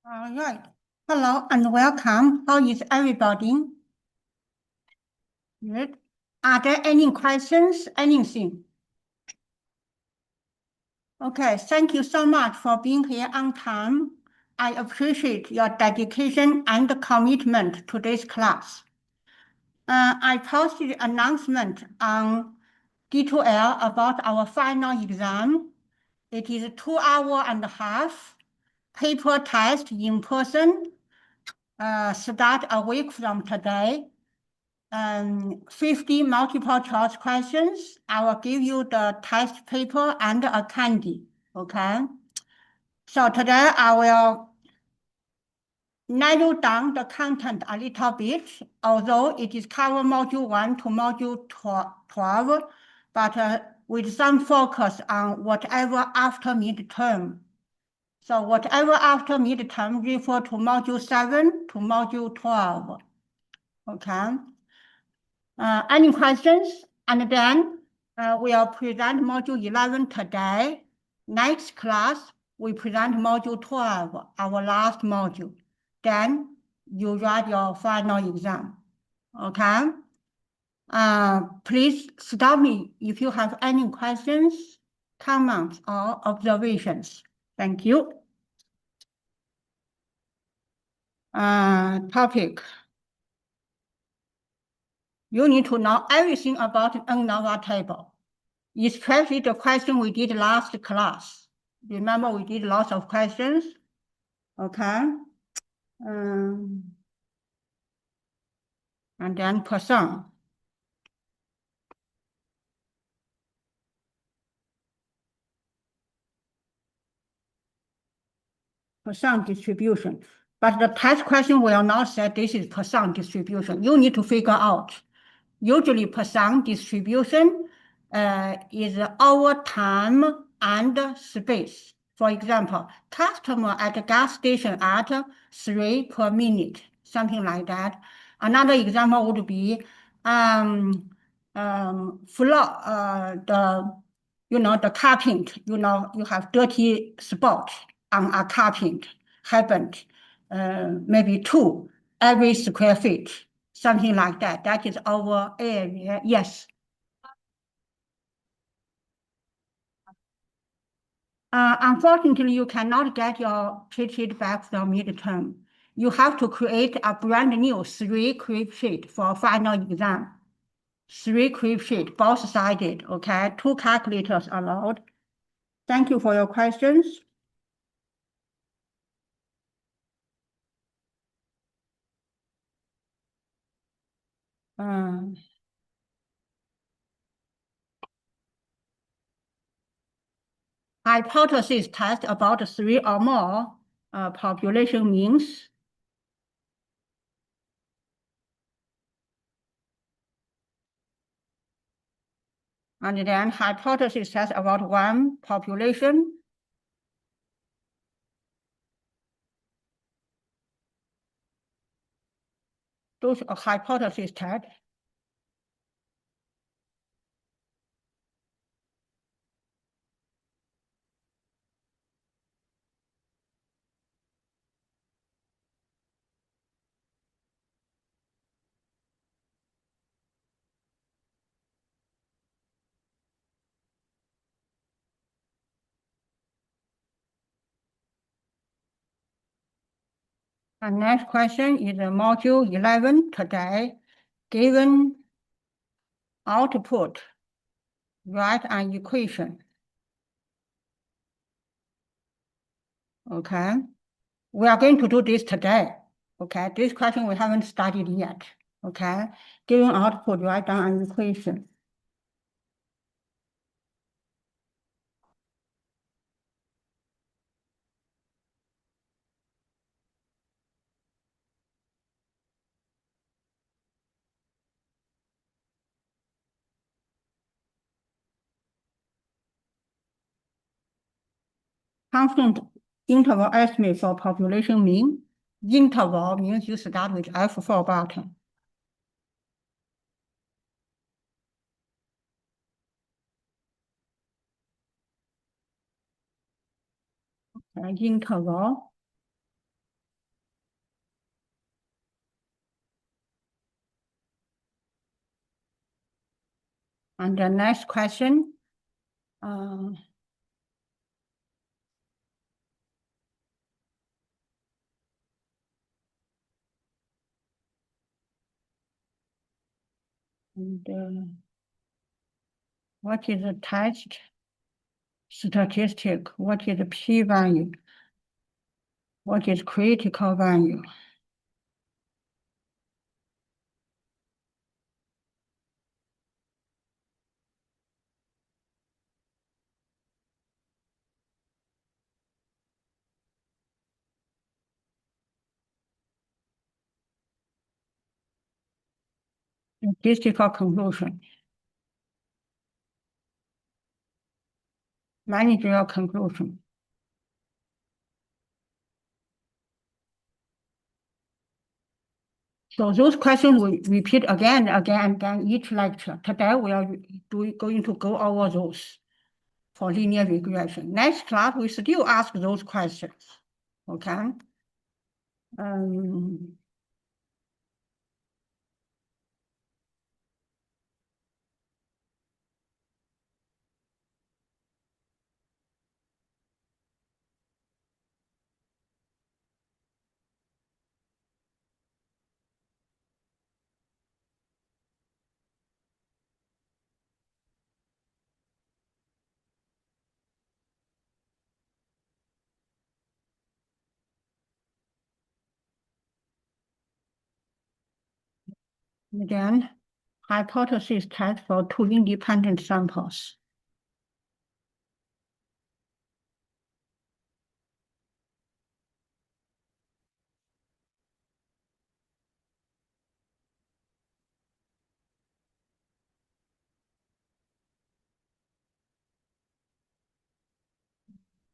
All right. Hello and welcome. How is everybody? Good. Are there any questions? Anything? Okay. Thank you so much for being here on time. I appreciate your dedication and commitment to this class. I posted an announcement on D2L about our final exam. It is 2.5 hours paper test in person. Start a week from today. 50 multiple choice questions. I will give you the test paper and a candy, okay? So today I will narrow down the content a little bit, although it is cover module 1 to module 12, but with some focus on whatever after midterm. So whatever after midterm refer to module 7 to module 12, okay? Any questions? And then we'll present module 11 today. Next class, we present module 12, our last module. Then you write your final exam, okay? Please stop me if you have any questions, comments, or observations. Thank you. Topic. You need to know everything about the ANOVA table, especially the question we did last class. Remember, we did lots of questions, okay? And then percent. Percent distribution. But the test question will not say this is percent distribution. You need to figure out. Usually percent distribution is over time and space. For example, customer at the gas station at 3 per minute, something like that. Another example would be the carpet, you have dirty spot on a carpet happened, maybe 2 every square feet, something like that. That is our area. Yes. Unfortunately, you cannot get your cheat sheet back from midterm. You have to create a brand new 3 crib sheet for final exam. 3 crib sheet, both sided, okay? 2 calculators allowed. Thank you for your questions. Hypothesis test about 3 or more population means. And then hypothesis test about 1 population. Those are hypothesis test. And next question is module 11 today. Given output, write an equation. Okay. We are going to do this today. Okay. This question we haven't studied yet. Okay. Given output, write down an equation. Constant interval estimate for population mean. Interval means you start with F4 button. Okay, interval. And the next question. What is the test statistic? What is the p-value? What is critical value? Statistical conclusion. Managerial conclusion. So those questions we repeat again each lecture. Today we are going to go over those for linear regression. Next class, we still ask those questions, okay? Again, hypothesis test for two independent samples.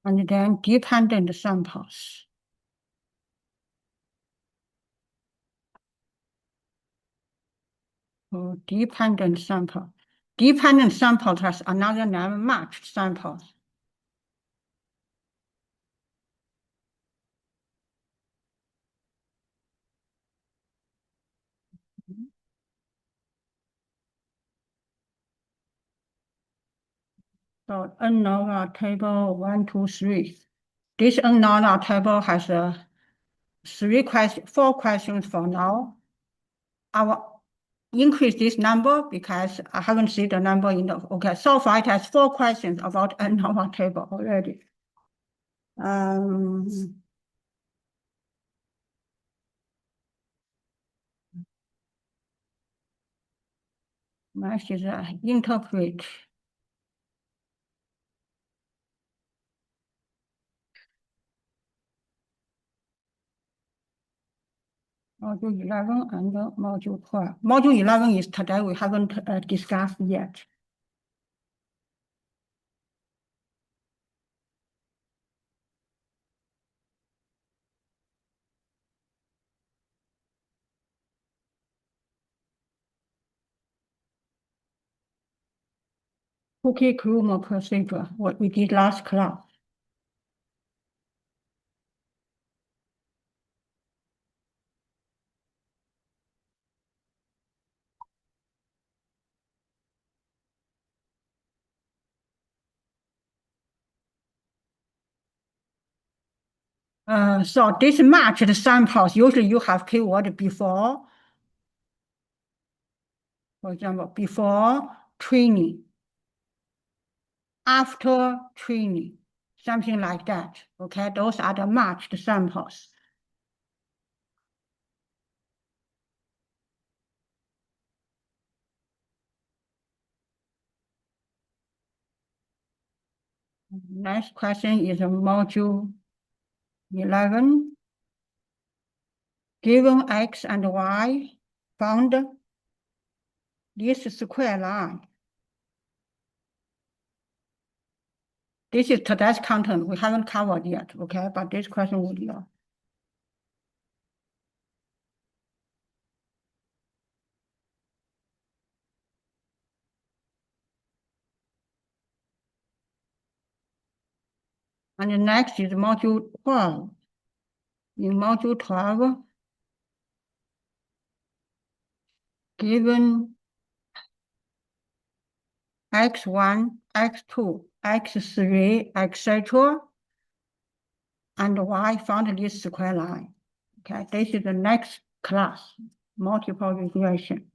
And then dependent samples. So dependent sample. Dependent samples has another name, matched samples. So ANOVA table 1, 2, 3. This ANOVA table has four questions for now. I will increase this number because I haven't seen the number in the, okay, so far it has 4 questions about ANOVA table already. Next is interpret. Module 11 and Module 12. Module 11 is today, we haven't discussed yet. Cookie groomer procedure, what we did last class. So this matched samples, usually you have keyword before. For example, before training, after training, something like that. Okay, those are the matched samples. Next question is module 11. Given X and Y, found this square line. This is today's content. We haven't covered yet, okay? But this question would be. And the next is module 12. In module 12, given x1, x2, x3, etc. And y found this square line. Okay, this is the next class, multiple regression.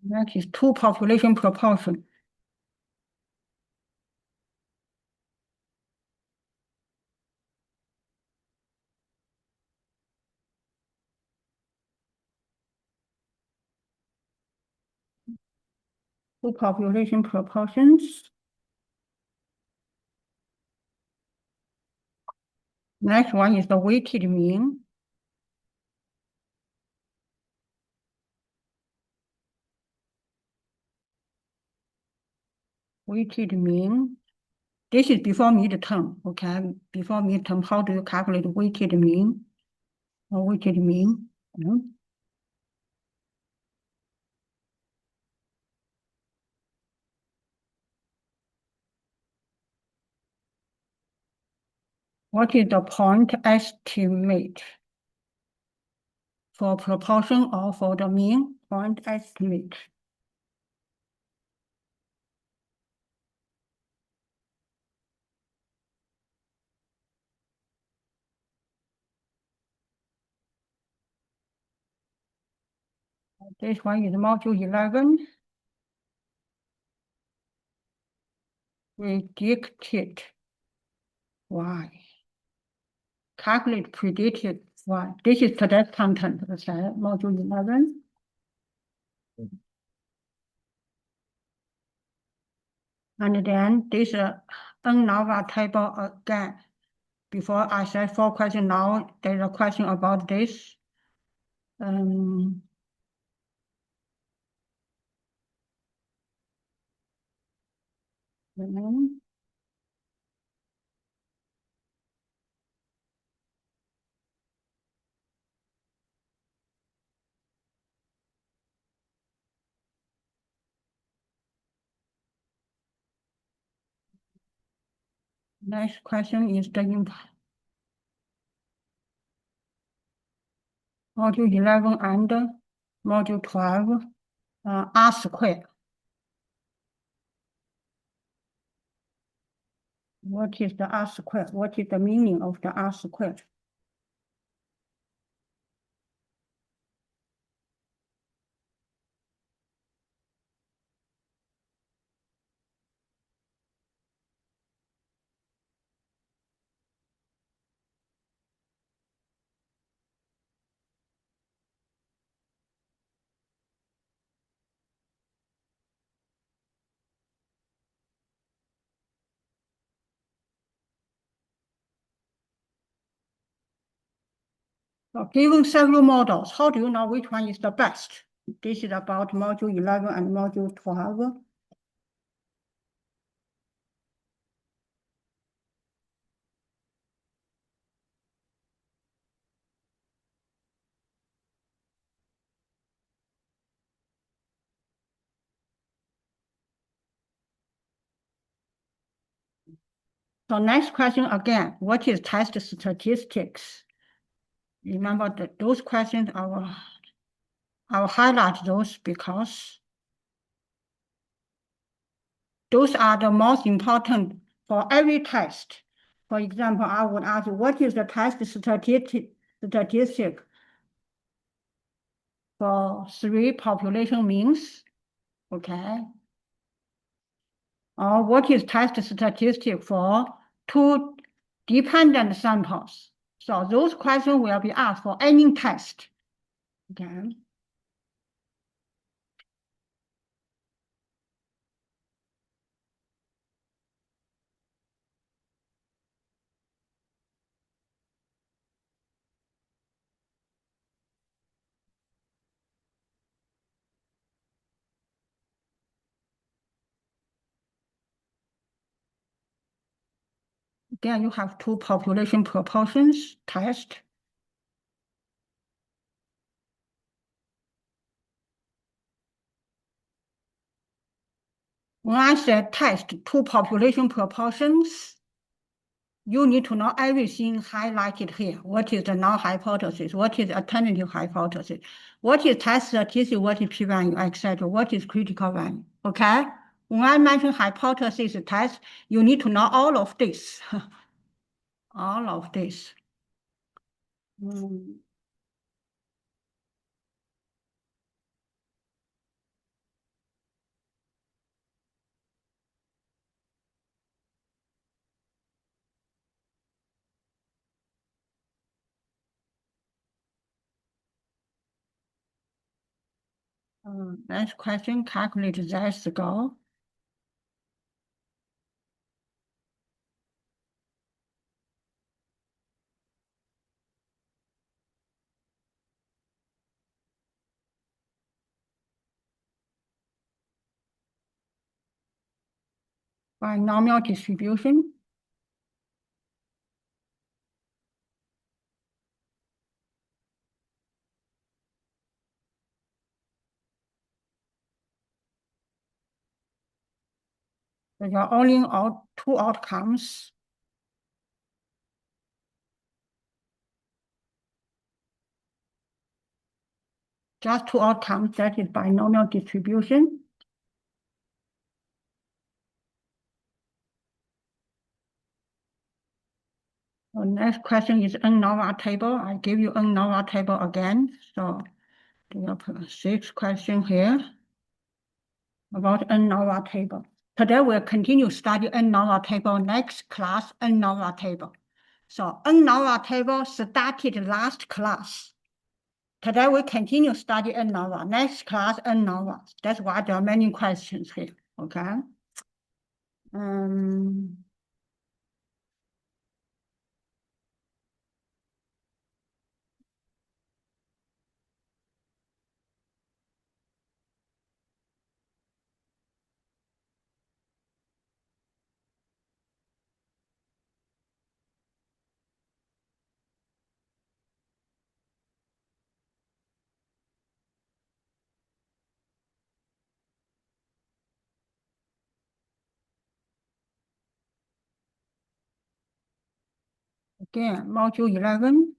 Next is two population proportion. Two population proportions. Next one is the weighted mean. Weighted mean. This is before midterm, okay? Before midterm, how do you calculate weighted mean or weighted mean? What is the point estimate for proportion or for the mean? Point estimate. This one is module 11. Predicted y. Calculate predicted y. This is today's content, okay? Module 11. And then this ANOVA table again. Before I said 4 questions, now there's a question about this. Next question is the module 11 and module 12, R square. What is the R square? What is the meaning of the R square? So given several models, how do you know which one is the best? This is about module 11 and module 12. So next question again, what is test statistics? Remember that those questions, I will highlight those because those are the most important for every test. For example, I would ask, what is the test statistic for 3 population means? Okay. Or what is test statistic for 2 dependent samples? So those questions will be asked for any test. Okay. Again, you have two population proportions test. When I said test two population proportions, you need to know everything highlighted here. What is the null hypothesis? What is alternative hypothesis? What is test statistic? What is p-value, etc.? What is critical value? Okay? When I mention hypothesis test, you need to know all of this. All of this. Next question, calculate z-score. Binomial distribution. There are only two outcomes. Just two outcomes, that is binomial distribution. The next question is ANOVA table. I give you ANOVA table again. So there are 6 questions here about ANOVA table. Today we'll continue study ANOVA table. Next class, ANOVA table. So ANOVA table started last class. Today we continue study ANOVA. Next class, ANOVA. That's why there are many questions here. Okay. Again, module 11.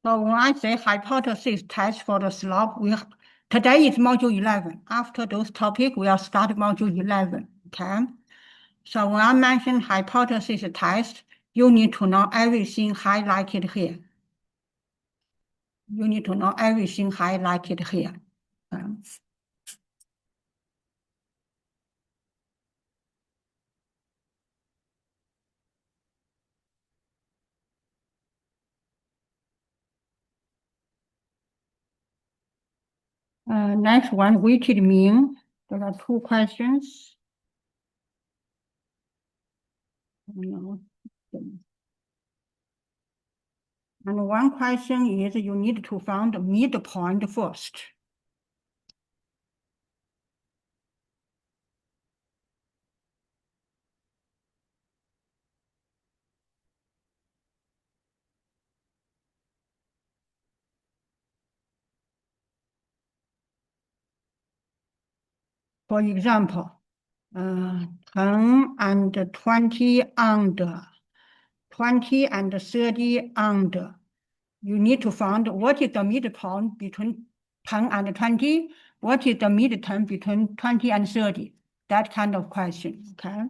So when I say hypothesis test for the slope, today is module 11. After those topics, we'll start module 11, okay? So when I mention hypothesis test, you need to know everything highlighted here. You need to know everything highlighted here. Next one, weighted mean. There are 2 questions. And one question is you need to find the midpoint first. For example, 10 and 20 under, 20 and 30 under. You need to find what is the midpoint between 10 and 20, what is the midterm between 20 and 30, that kind of question, okay?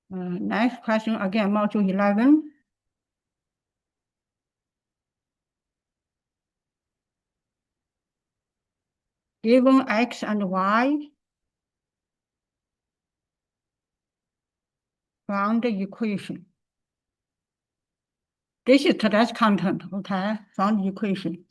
Next question, again, module 11. Given X and Y, found the equation. This is today's content, okay? Found the equation.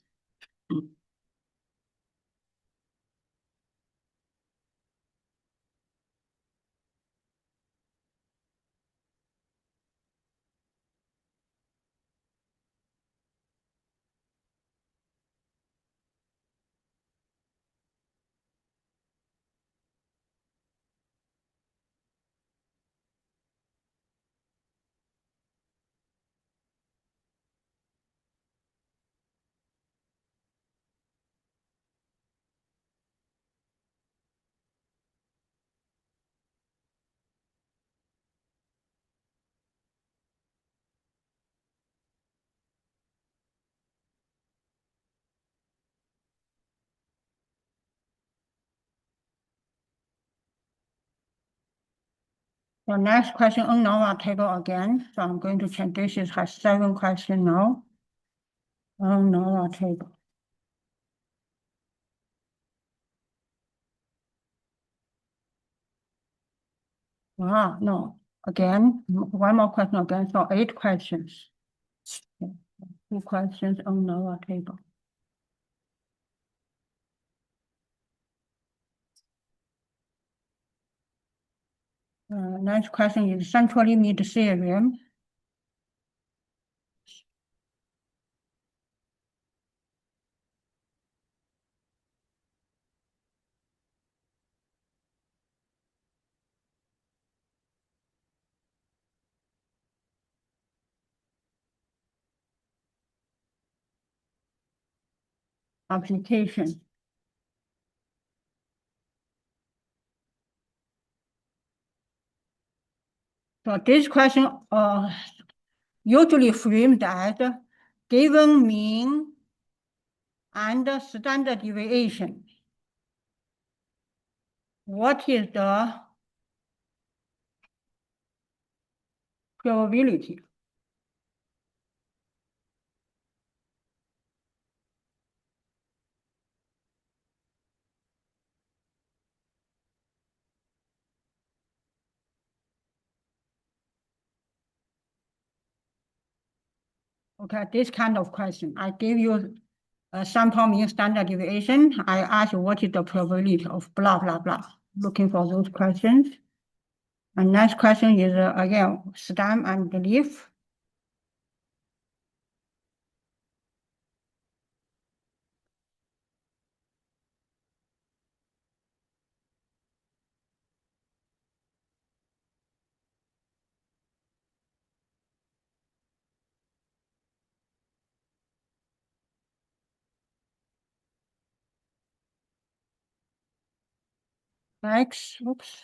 The next question ANOVA table again. So I'm going to change this. It has 7 questions now. ANOVA table. No. Again, one more question again. So 8 questions. 2 questions ANOVA table. Next question is central limit theorem. Application. So this question usually framed as given mean and standard deviation. What is the probability? Okay, this kind of question. I give you a sample mean standard deviation. I ask you what is the probability of blah, blah, blah. Looking for those questions. And next question is, again, stem and leaf. X, oops.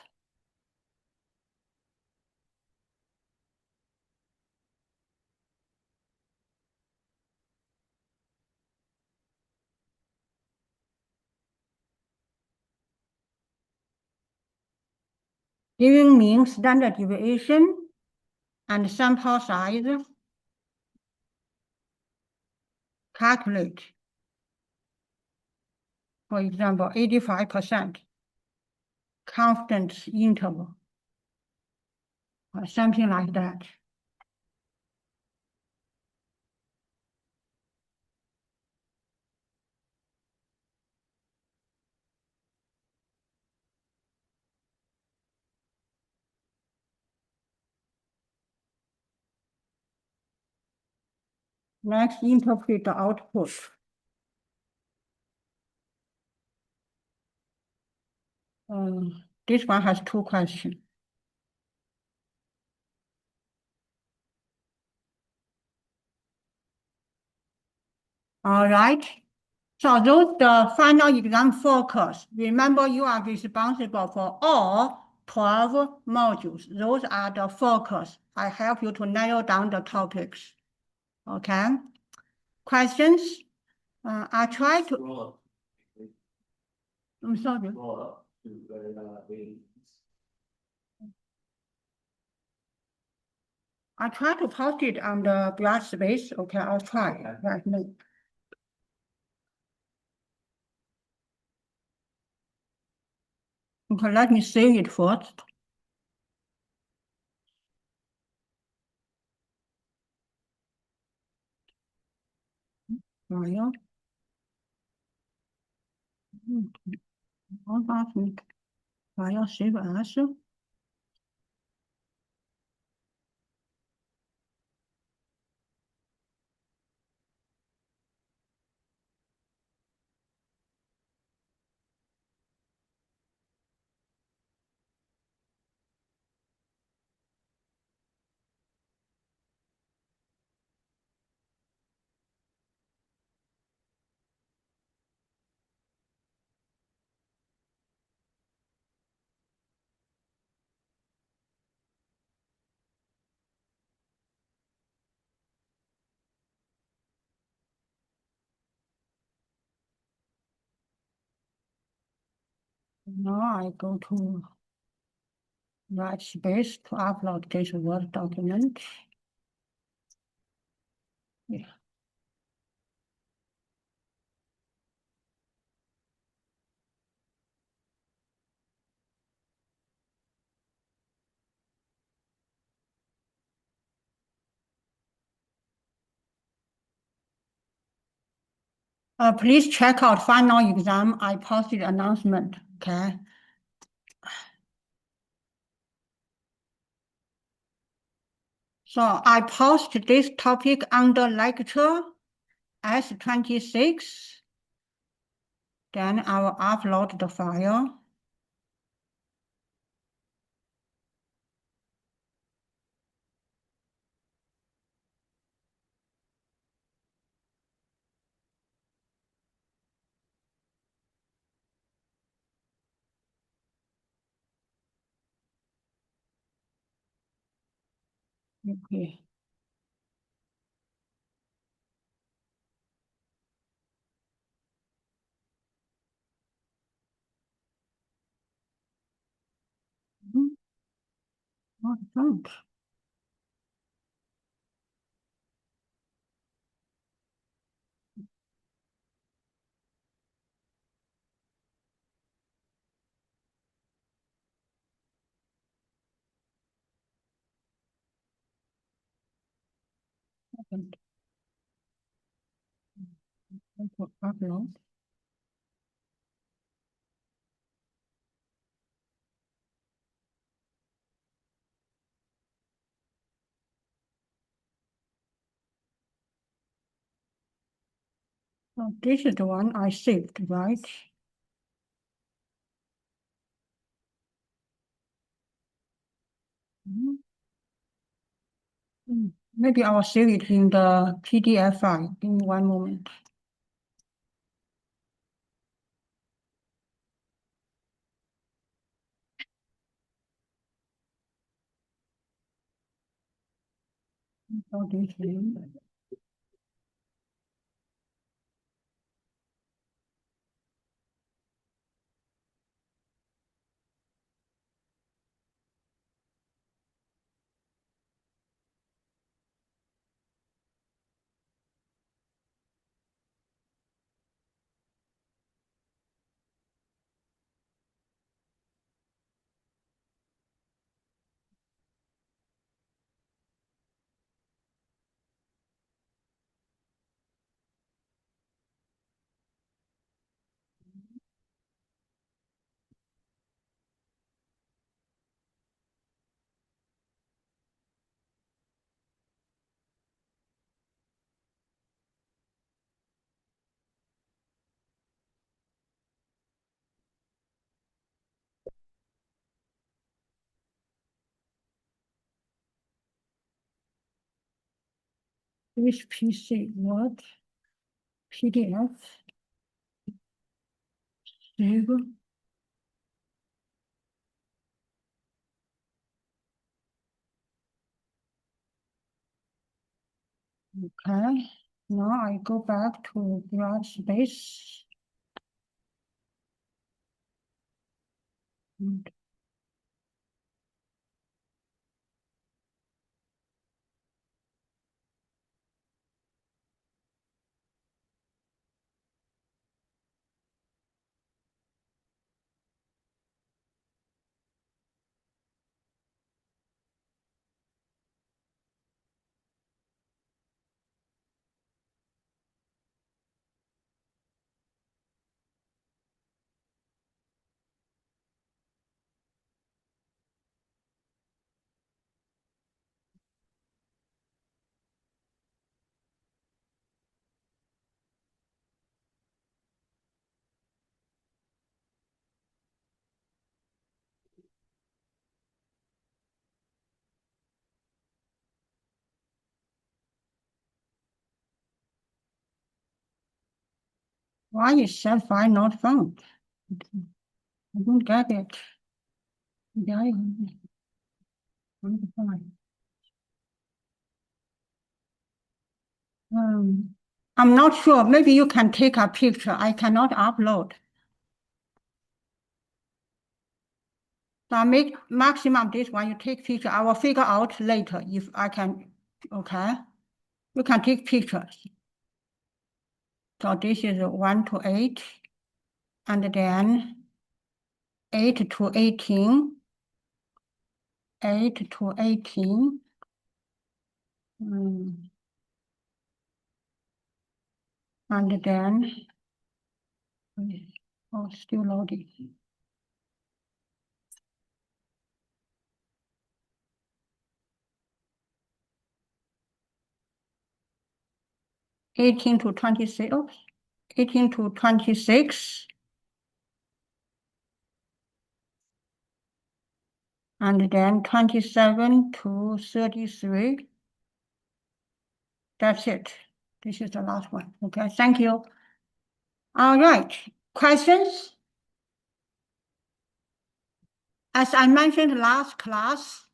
Giving mean standard deviation and sample size. Calculate. For example, 85% confidence interval, or something like that. Next, interpret the output. This one has 2 questions. All right. So those the final exam focus. Remember, you are responsible for all 12 modules. Those are the focus. I help you to narrow down the topics. Okay. Questions? I try to. I'm sorry. I try to post it on the black space. Okay, I'll try right now. Okay, let me save it first. File. File save as. Now I go to Write space to upload this Word document. Yeah. Please check out final exam. I posted announcement, okay? So I post this topic under lecture S26. Then I will upload the file. Okay. Oh, thanks. Upload. Oh, this is the one I saved, right? Maybe I will save it in the PDF file. Give me one moment. Oh, this one. Which PC? What? PDF? Save. Okay. Now I go back to graph space. Why is that file not found? I don't get it. Yeah, I'm not sure. Maybe you can take a picture. I cannot upload. So make maximum this one, you take picture. I will figure out later if I can, okay? You can take pictures. So this is 1 to 8, and then 8 to 18, 8 to 18. And then, oh, still loading. 18 to 26, 18 to 26. And then 27 to 33. That's it. This is the last one. Okay, thank you. All right, questions? As I mentioned last class,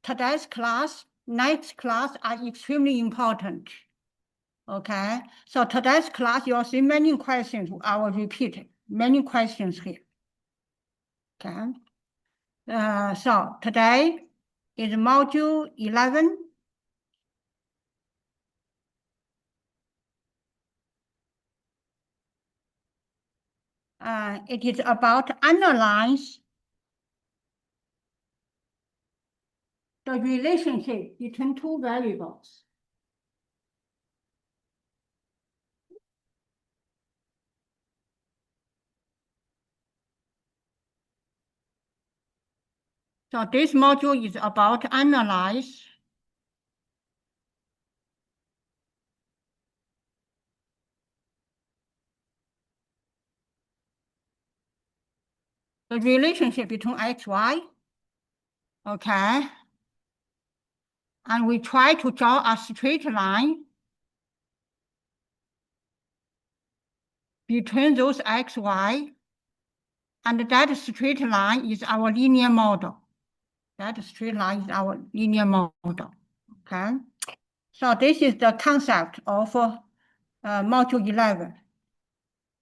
today's class, next class are extremely important. Okay, so today's class, you'll see many questions. I will repeat many questions here. Okay, so today is module 11. It is about analyze the relationship between two variables. So this module is about analyze the relationship between x, y, okay? And we try to draw a straight line between those x, y, and that straight line is our linear model. That straight line is our linear model, okay? So this is the concept of module 11.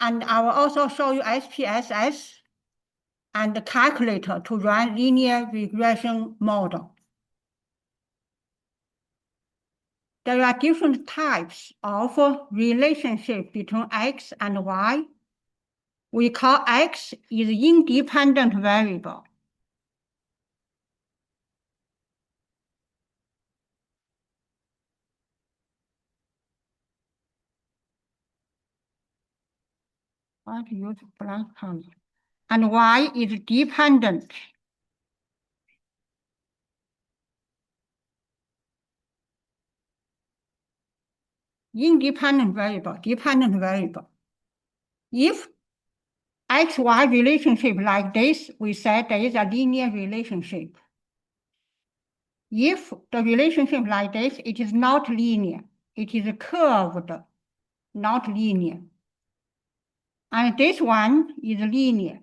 And I will also show you SPSS and the calculator to run linear regression model. There are different types of relationship between x and y. We call x is independent variable. Why to use black color? And y is dependent. Independent variable, dependent variable. If x-y relationship like this, we said there is a linear relationship. If the relationship like this, it is not linear. It is curved, not linear. And this one is linear,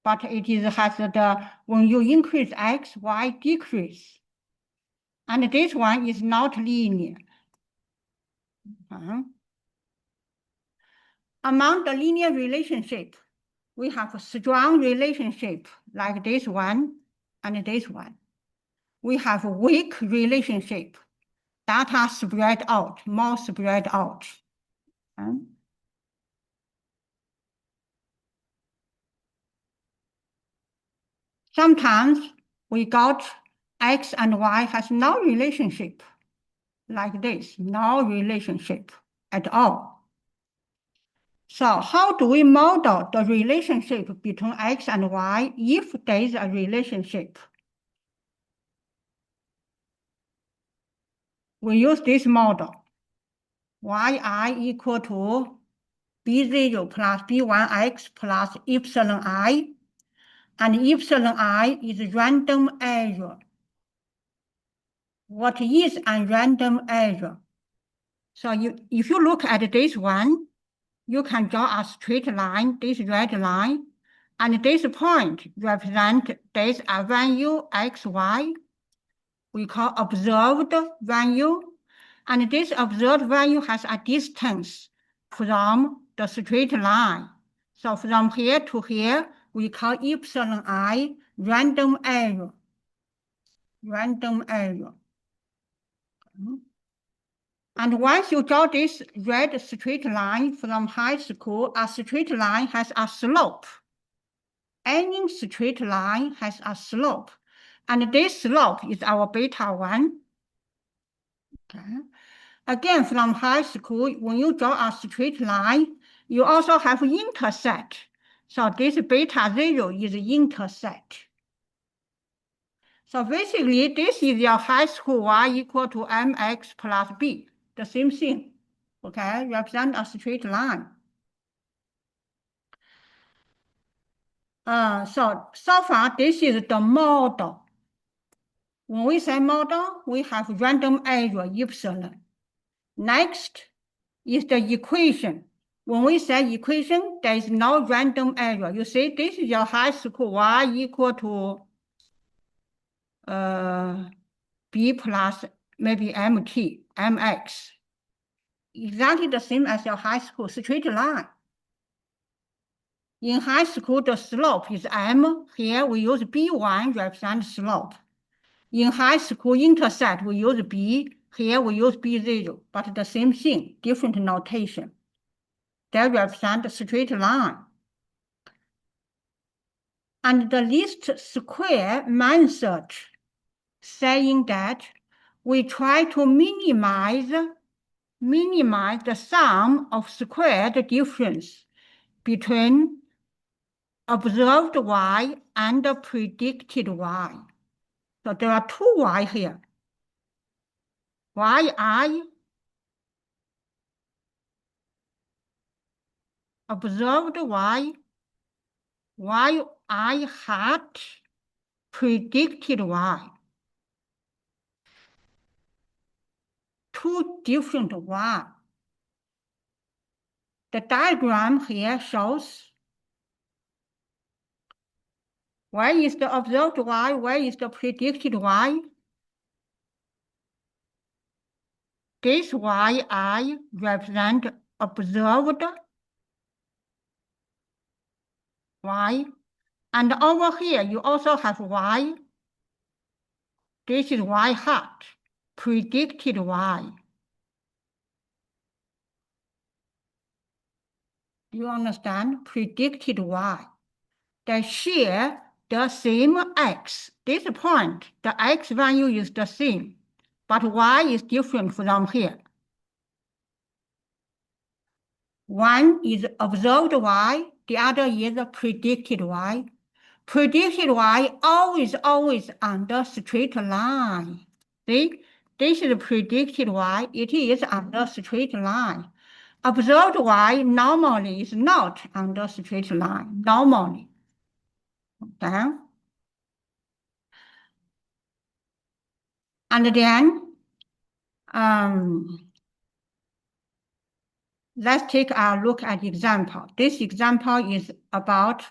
but it has the, when you increase x, y decrease. And this one is not linear. Among the linear relationship, we have a strong relationship like this one and this one. We have a weak relationship, data spread out, more spread out. Sometimes we got x and y has no relationship like this, no relationship at all. So how do we model the relationship between x and y if there is a relationship? We use this model, yi equal to b0 plus b1x plus epsilon I, and epsilon I is random error. What is a random error? So if you look at this one, you can draw a straight line, this red line, and this point represents this value x, y. We call observed value, and this observed value has a distance from the straight line. So from here to here, we call epsilon I random error. Random error. And once you draw this red straight line from high school, a straight line has a slope. Any straight line has a slope. And this slope is our beta 1. Okay. Again, from high school, when you draw a straight line, you also have intercept. So this beta 0 is intercept. So basically, this is your high school y equal to mx plus b, the same thing, okay, represent a straight line. So far, this is the model. When we say model, we have random error epsilon. Next is the equation. When we say equation, there is no random error. You see, this is your high school y equal to b plus maybe mx. Exactly the same as your high school straight line. In high school, the slope is m. Here we use b1 represent slope. In high school intercept, we use b. Here we use b0, but the same thing, different notation. They represent the straight line. And the least square method saying that we try to minimize the sum of squared difference between observed y and predicted y. So there are two y here. yi observed y, yi hat predicted y. Two different y. The diagram here shows where is the observed y, where is the predicted y. This yi represent observed y. And over here, you also have y. This is y hat, predicted y. Do you understand? Predicted y. They share the same x. This point, the x value is the same, but y is different from here. One is observed y, the other is predicted y. Predicted y always on the straight line. See, this is predicted y, it is on the straight line. Observed y normally is not on the straight line, normally. Okay? And then, let's take a look at example. This example is about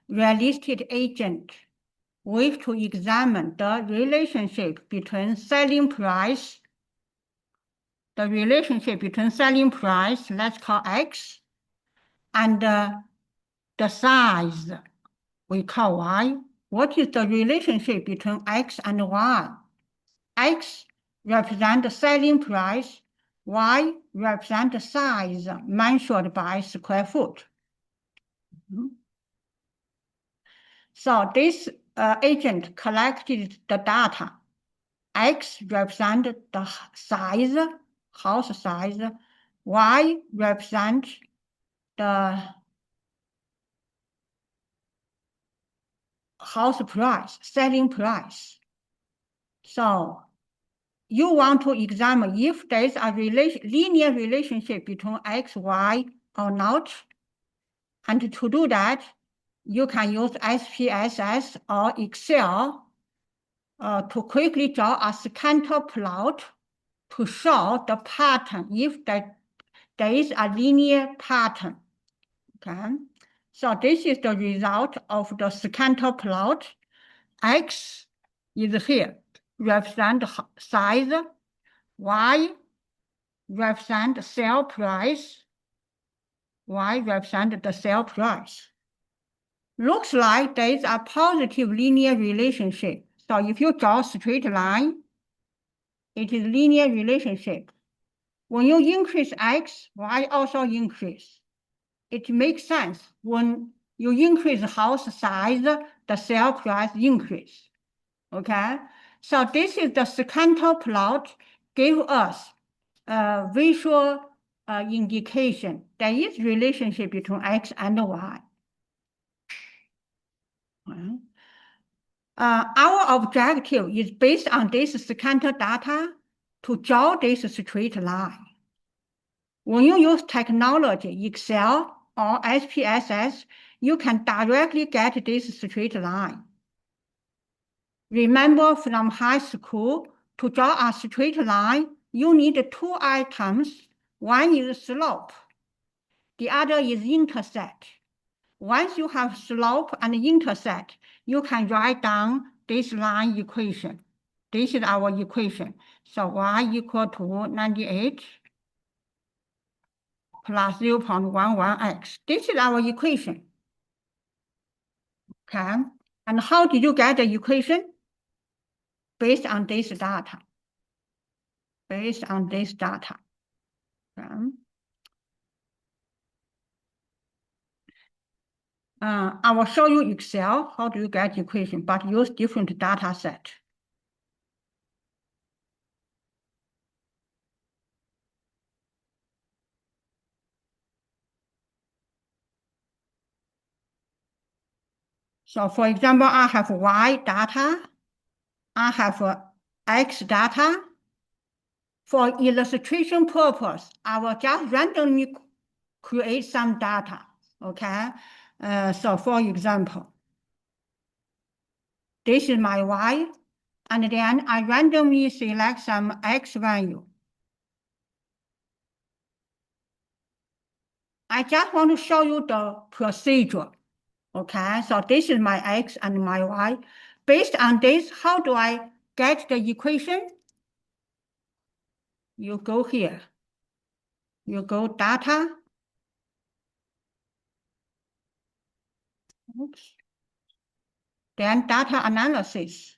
realistic agent. We have to examine the relationship between selling price, let's call x, and the size, we call y. What is the relationship between x and y? X represent the selling price, y represent the size measured by square foot. So this agent collected the data. X represent the size, house size, y represent the house price, selling price. So you want to examine if there is a linear relationship between x, y or not. And to do that, you can use SPSS or Excel to quickly draw a scatter plot to show the pattern if there is a linear pattern. Okay, so this is the result of the scatter plot. X is here, represent size, y represent sale price, y represent the sale price. looks like there is a positive linear relationship. So if you draw a straight line, it is linear relationship. When you increase x, y also increase. It makes sense. When you increase house size, the sale price increase. Okay, so this is the scatter plot give us a visual indication there is relationship between x and y. Our objective is based on this scatter data to draw this straight line. When you use technology, Excel or SPSS, you can directly get this straight line. Remember from high school, to draw a straight line, you need two items. One is slope, the other is intercept. Once you have slope and intercept, you can write down this line equation. This is our equation. So y equal to 98 plus 0.11x. This is our equation. Okay, and how did you get the equation? Based on this data. Based on this data. Okay. I will show you Excel, how do you get equation, but use different data set. So for example, I have Y data, I have X data. For illustration purpose, I will just randomly create some data, okay? So for example, this is my Y, and then I randomly select some X value. I just want to show you the procedure, okay? So this is my X and my Y. Based on this, how do I get the equation? You go here. You go data. Oops. Then data analysis.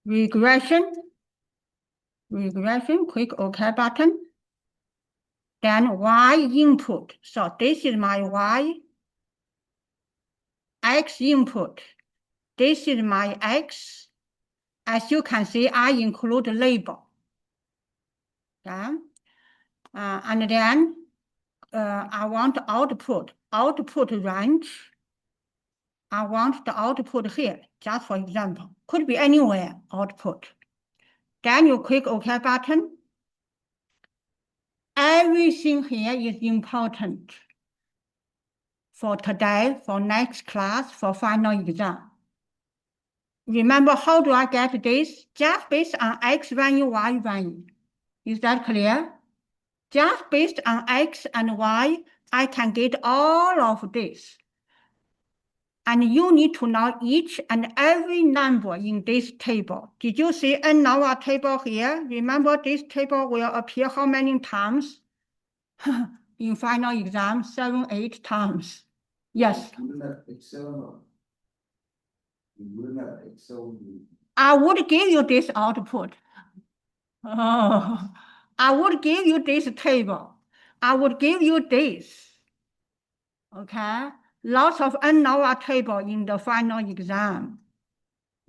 Regression, click OK button. Then Y input. So this is my Y. X input. This is my X. As you can see, I include label. Okay. And then I want output range. I want the output here, just for example. Could be anywhere, output. Then you click OK button. Everything here is important for today, for next class, for final exam. Remember, how do I get this? Just based on X value, Y value. Is that clear? Just based on X and Y, I can get all of this. And you need to know each and every number in this table. Did you see another table here? Remember, this table will appear how many times? In final exam, 7, 8 times. Yes. I would give you this output. Oh, I would give you this table. I would give you this. Okay, lots of n-hour table in the final exam.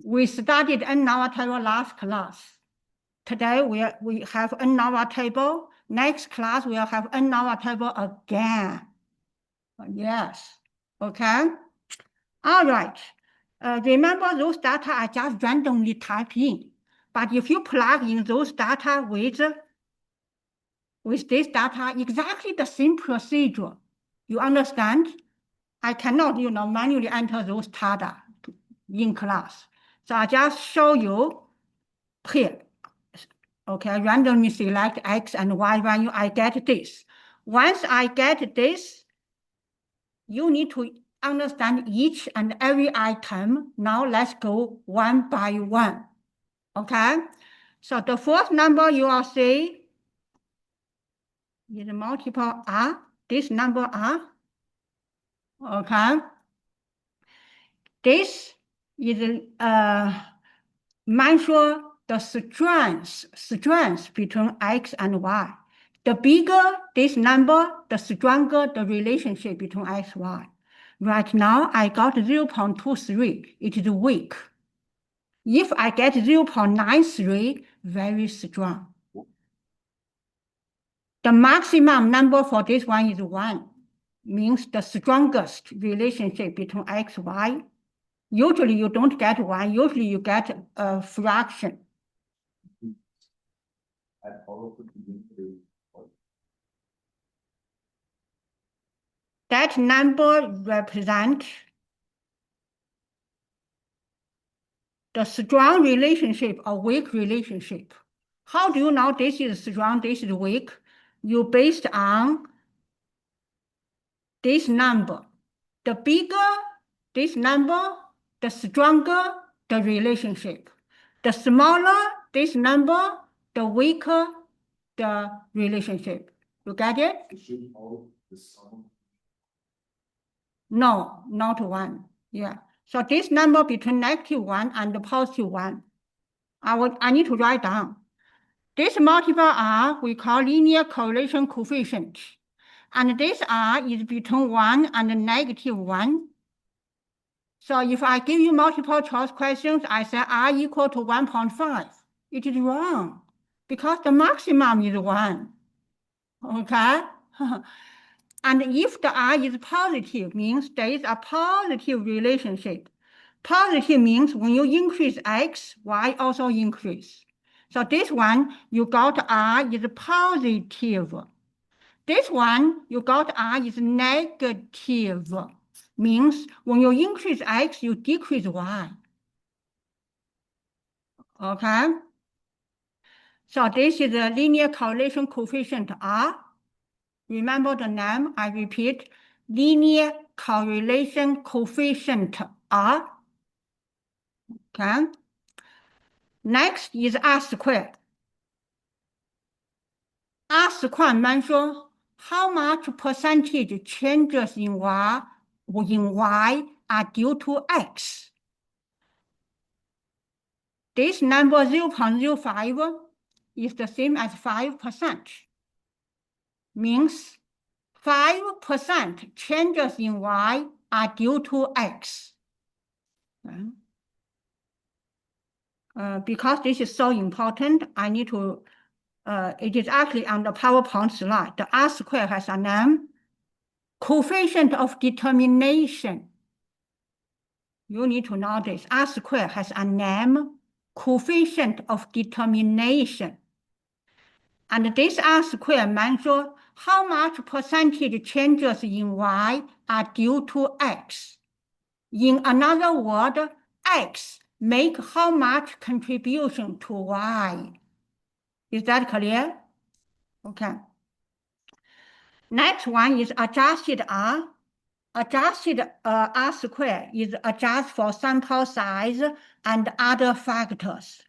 We studied n-hour table last class. Today we have n-hour table. Next class we'll have n-hour table again. Yes. Okay. All right. Remember those data I just randomly typed in. But if you plug in those data with this data, exactly the same procedure. You understand? I cannot, manually enter those data in class. So I just show you here. Okay, randomly select X and Y value, I get this. Once I get this, you need to understand each and every item. Now let's go one by one. Okay? So the first number you will see is multiple R. This number R. Okay? This is measure the strength between X and Y. The bigger this number, the stronger the relationship between X and Y. Right now, I got 0.23. It is weak. If I get 0.93, very strong. The maximum number for this one is 1, means the strongest relationship between X and Y. Usually you don't get 1, usually you get a fraction. That number represents the strong relationship or weak relationship. How do you know this is strong, this is weak? You based on this number. The bigger this number, the stronger the relationship. The smaller this number, the weaker the relationship. You get it? No, not 1. Yeah. So this number between -1 and +1, I need to write down. This multiple R we call linear correlation coefficient. And this R is between 1 and -1. So if I give you multiple choice questions, I say R equal to 1.5. It is wrong because the maximum is 1. Okay? And if the R is positive, means there is a positive relationship. Positive means when you increase X, Y also increase. So this one, you got R is positive. This one, you got R is negative. Means when you increase X, you decrease Y. Okay? So this is a linear correlation coefficient R. Remember the name, I repeat, linear correlation coefficient R. Okay. Next is R squared. R squared measures how much percentage changes in Y are due to X. This number 0.05 is the same as 5%. Means 5% changes in Y are due to X. Because this is so important, I need to, it is actually on the PowerPoint slide. The R squared has a name, coefficient of determination. You need to know this. R squared has a name, coefficient of determination. And this R squared measures how much percentage changes in Y are due to X. In another word, X make how much contribution to Y. Is that clear? Okay. Next one is adjusted R. Adjusted R squared is adjusted for sample size and other factors.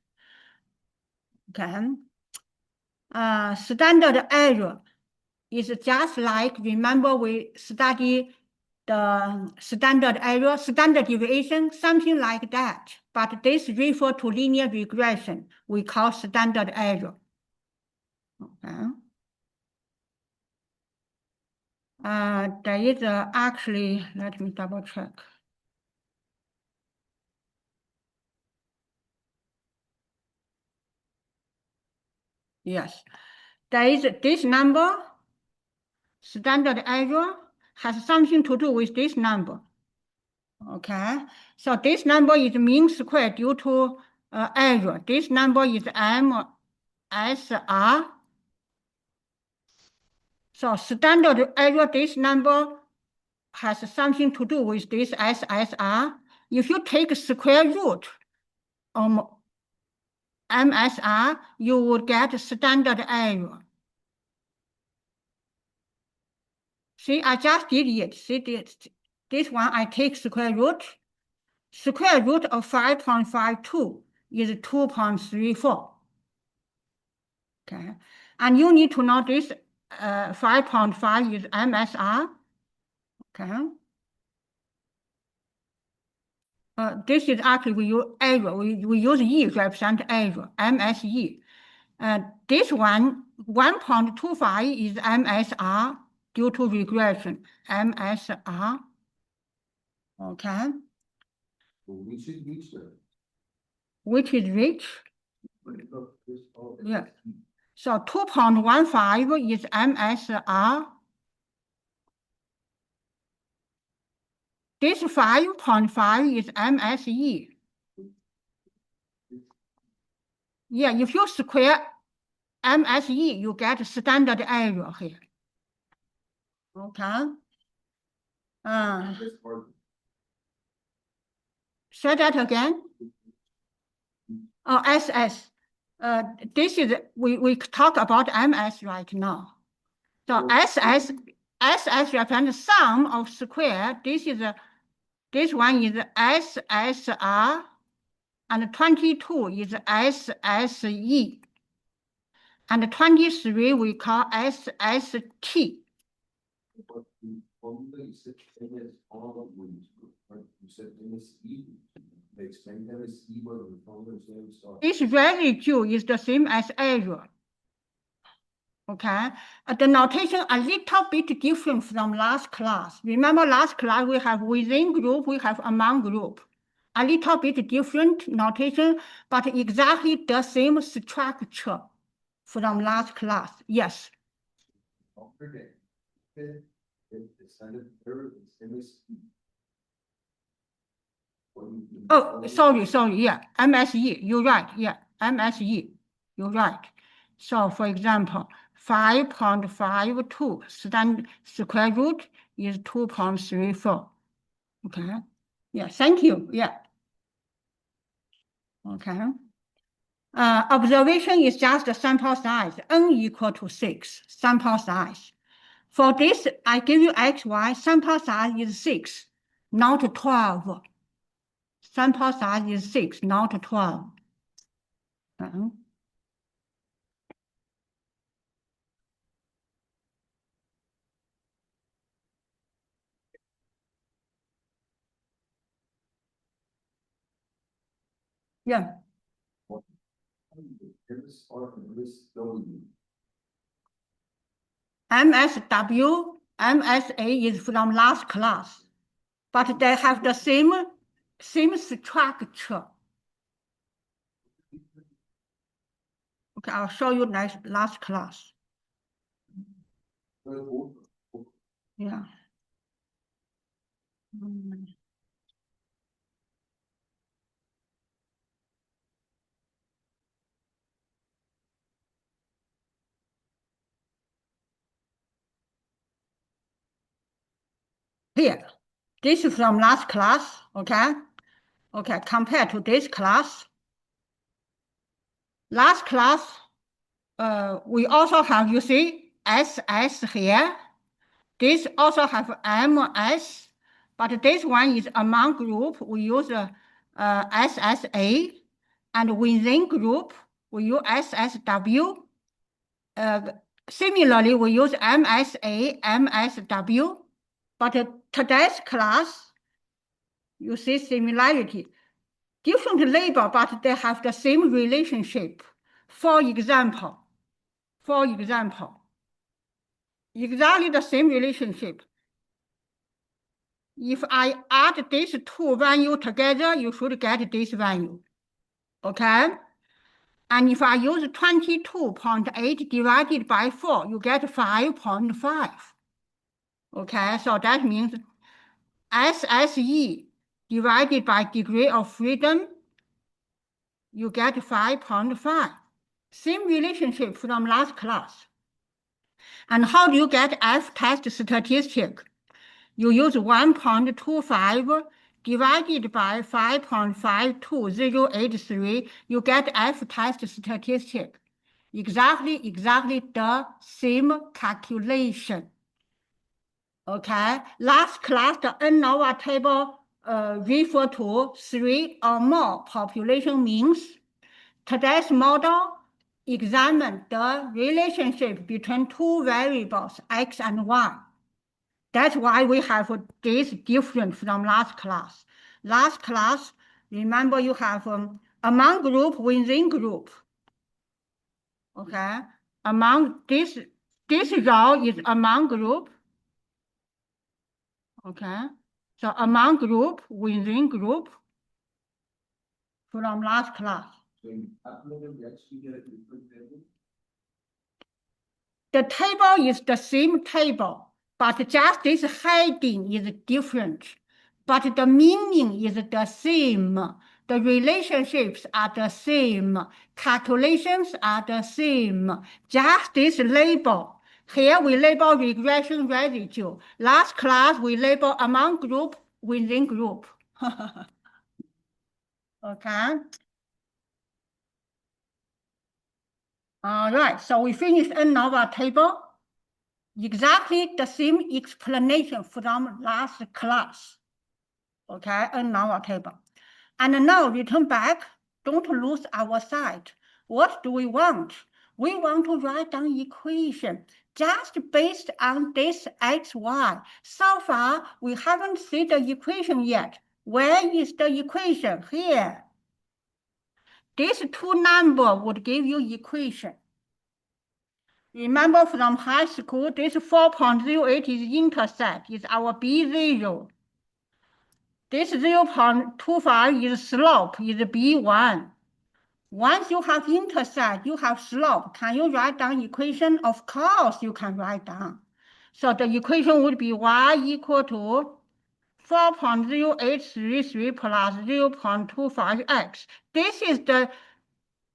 Okay. Standard error is just like, remember we study the standard error, standard deviation, something like that. But this refers to linear regression. We call standard error. Okay. There is actually, let me double check. Yes, there is this number, standard error, has something to do with this number. Okay, so this number is mean square due to error. This number is MSR. So standard error, this number has something to do with this SSR. If you take square root of MSR, you would get standard error. See, I just did it. See this. This one I take square root. Square root of 5.52 is 2.34. Okay, and you need to know this 5.5 is MSR. Okay. This is actually we use error. We use E to represent error, MSE. This one, 1.25 is MSR due to regression, MSR. Okay. Which is which? Which is which? Yeah. So 2.15 is MSR. This 5.5 is MSE. Yeah, if you square MSE, you get standard error here. Okay. Say that again. Oh, SS. This is we talk about MS right now. So SS represents sum of square. This one is SSR, and 22 is SSE, and 23 we call SST. This residue is the same as error. Okay, the notation a little bit different from last class. Remember last class we have within group, we have among group. A little bit different notation, but exactly the same structure from last class. Yes. Oh, sorry, yeah, MSE, you're right, yeah, MSE, you're right. So, for example, 5.52 square root is 2.34, okay? Yeah, thank you, yeah. Okay. Observation is just the sample size, n equal to 6, sample size. For this, I give you XY, sample size is 6, not 12. Sample size is 6, not 12. Yeah. MSW, MSA is from last class, but they have the same structure. Okay, I'll show you last class. Yeah. Here, this is from last class, okay? Okay, compared to this class. Last class, we also have, you see, SS here. This also have MS, but this one is among group. We use SSA, and within group, we use SSW. Similarly, we use MSA, MSW, but today's class, you see similarity. Different label, but they have the same relationship. For example, exactly the same relationship. If I add these two values together, you should get this value, okay? And if I use 22.8 divided by 4, you get 5.5. Okay, so that means SSE divided by degree of freedom, you get 5.5. Same relationship from last class. And how do you get F-test statistic? You use 1.25 divided by 5.52083, you get F-test statistic. Exactly the same calculation. Okay, last class, the ANOVA table refer to 3 or more population means. Today's model examines the relationship between 2 variables, x and y. That's why we have this different from last class. Last class, remember you have among group, within group. Okay, among this row is among group. Okay, so among group, within group from last class. So you uploaded the X, you get a different table? The table is the same table, but just this heading is different. But the meaning is the same. The relationships are the same. Calculations are the same. Just this label. Here we label regression residue. Last class we label among group, within group. Okay. All right, so we finished ANOVA table. Exactly the same explanation from last class. Okay, ANOVA table. And now return back. Don't lose our sight. What do we want? We want to write down equation just based on this xy. So far, we haven't seen the equation yet. Where is the equation? Here. These 2 numbers would give you equation. Remember from high school, this 4.08 is intercept, is our B0. This 0.25 is slope, is B1. Once you have intercept, you have slope. Can you write down equation? Of course you can write down. So the equation would be y equal to 4.0833 plus 0.25x. This is the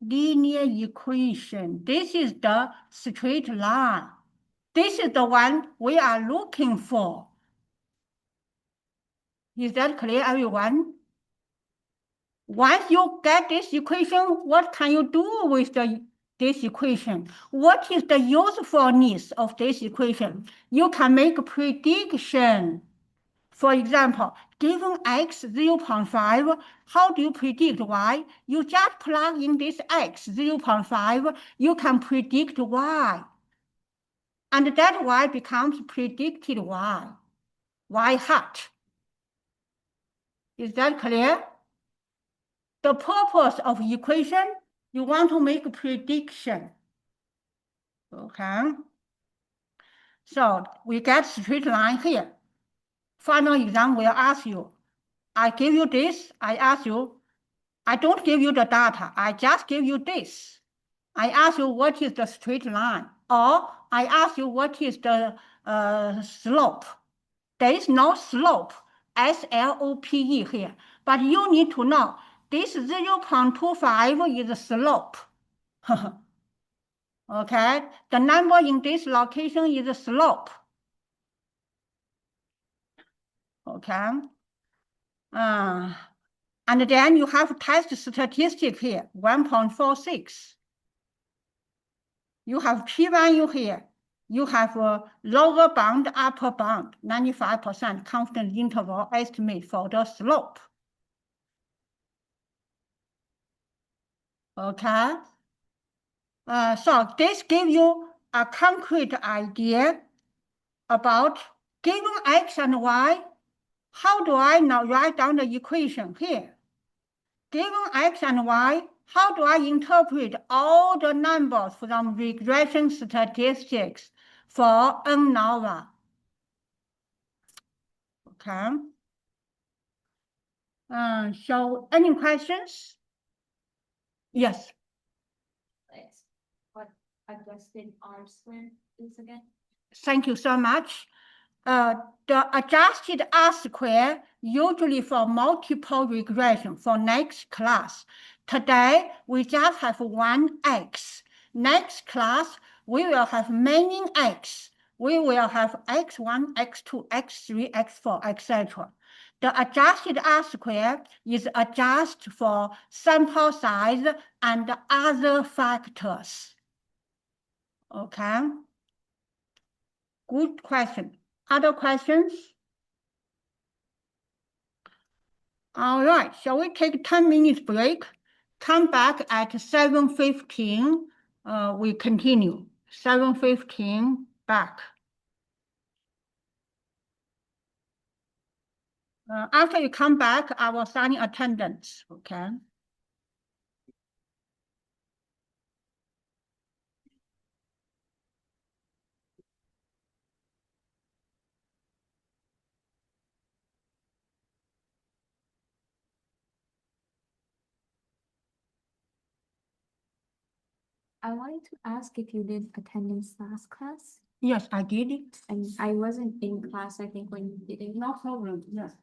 linear equation. This is the straight line. This is the one we are looking for. Is that clear, everyone? Once you get this equation, what can you do with this equation? What is the usefulness of this equation? You can make a prediction. For example, given x 0.5, how do you predict y? You just plug in this x 0.5, you can predict y. And that y becomes predicted y hat. Is that clear? The purpose of equation, you want to make a prediction. Okay. So we get straight line here. Final exam will ask you, I give you this, I ask you, I don't give you the data, I just give you this. I ask you what is the straight line, or I ask you what is the slope. There is no slope, S-L-O-P-E here, but you need to know this 0.25 is a slope. Okay, the number in this location is a slope. Okay, and then you have test statistic here, 1.46. You have p-value here. You have a lower bound, upper bound, 95% confidence interval estimate for the slope. Okay. So this gives you a concrete idea about given x and y, how do I now write down the equation here? Given x and y, how do I interpret all the numbers from regression statistics for ANOVA? Okay. So any questions? Yes. What adjusted R-squared is again? Thank you so much. The adjusted R-square usually for multiple regression for next class. Today, we just have one X. Next class, we will have many X. We will have X1, X2, X3, X4, etc. The adjusted R-square is adjusted for sample size and other factors. Okay. Good question. Other questions? All right, shall we take 10 minutes break? Come back at 7:15. We continue. 7:15 back. After you come back, I will sign attendance, okay? I wanted to ask if you did attendance last class, Yes, I did it. and I wasn't in class, I think, when you did it. No problem, yes.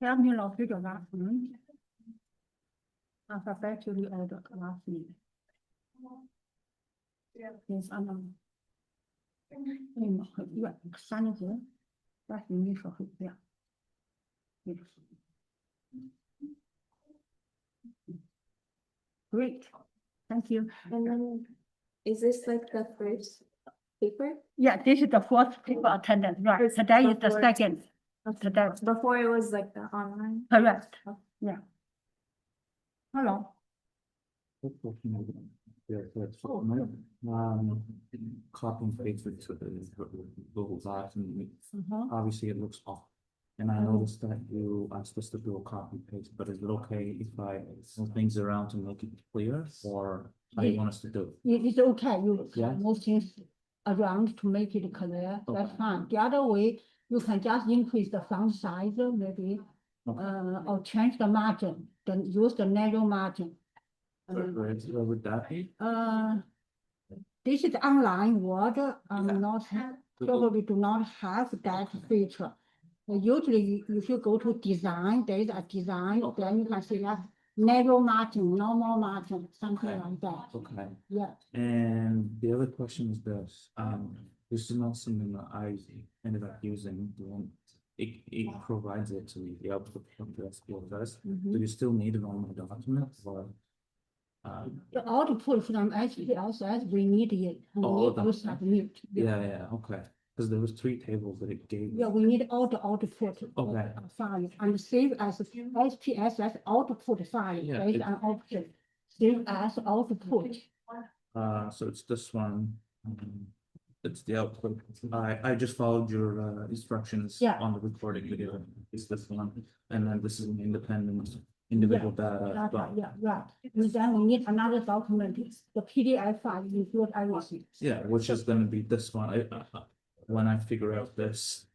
Help me locate the last name. Alphabetically order last name. Yes, I'm. 合院三节，但是你说合院。Great, thank you. And then, is this like the first paper? Yeah, this is the fourth paper attendance, right? It's Today is the before- second. Today, Before it was like the online? correct. Yeah. Hello. Yeah, that's copy and paste it to the Google Docs and obviously it looks off. And I noticed that you are supposed to do a copy paste, but is it okay if I move things around to make it clear or how do you want us to do? It's okay, you Yeah. can move things around to make it clear, that's Okay. fine. The other way, you can just increase the font size maybe, or change the margin, then use the narrow margin. Where would that be? This is online word, not, probably do not have that feature. Usually, if you go to design, there is a design, then you can select narrow margin, normal margin, something Okay. like that. Okay. Yeah. And the other question is this, this is not something that I ended up using. It provides it to me, the output from the SPSS. Do you still need it on my document or? The output from SPSS, we need it, we All need of to them. submit. Yeah, okay. Because there was 3 tables that it gave. Yeah, we need all the output. Okay. File and save as SPSS output file, Yeah, there is it- an option. Save as output. So it's this one. It's the output. I just followed your instructions Yeah. on the recording video. It's this one, and then this is an independent individual data. Data, but- yeah, right. And then we need another document, the PDF file, include everything. Yeah, which is gonna be this one. When I figure out this,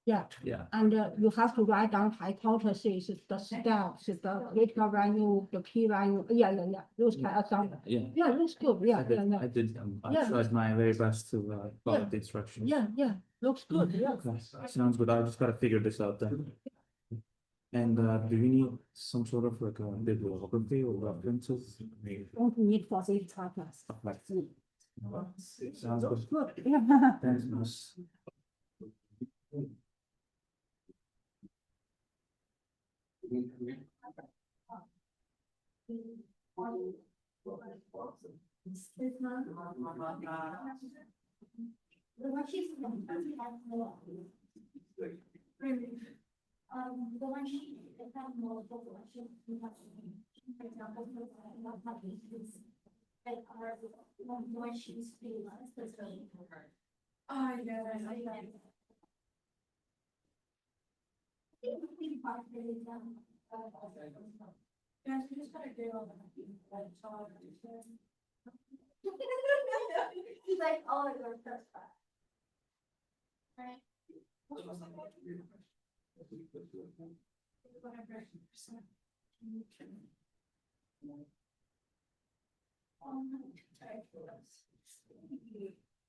Yeah, yeah, and you have to write down hypotheses, the steps, the critical value, the p value, yeah, those kind of stuff. yeah. Yeah, looks good, I yeah. did, I Yeah. tried my very best to follow Yeah. the instructions. Yeah, looks good, yeah. Okay, sounds good. I just gotta figure this out then. And do you need some sort of like a bibliography or references? Don't need for this purpose. Okay. Sounds Looks good. good, yeah. Thanks, miss. The one sheet, it has multiple questions. You have to, for example, not having this. Like, one sheet's pretty much, that's really hard. Oh, yeah, I like. Guys, we just gotta do all that. He's like, oh, I go first. Right?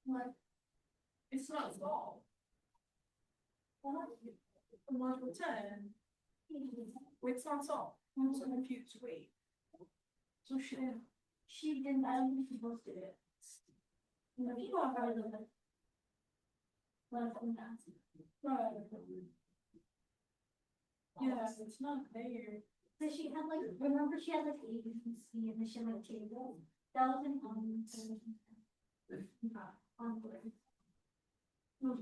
What? It's not small. What? One for 10. It's not small. It's on the computer, wait. So she didn't, I don't think she posted it. Maybe you are part of it. One of them has. Yes, it's not there. So she had like, remember she had like ABC and then she had like table. That was an on board. Girl,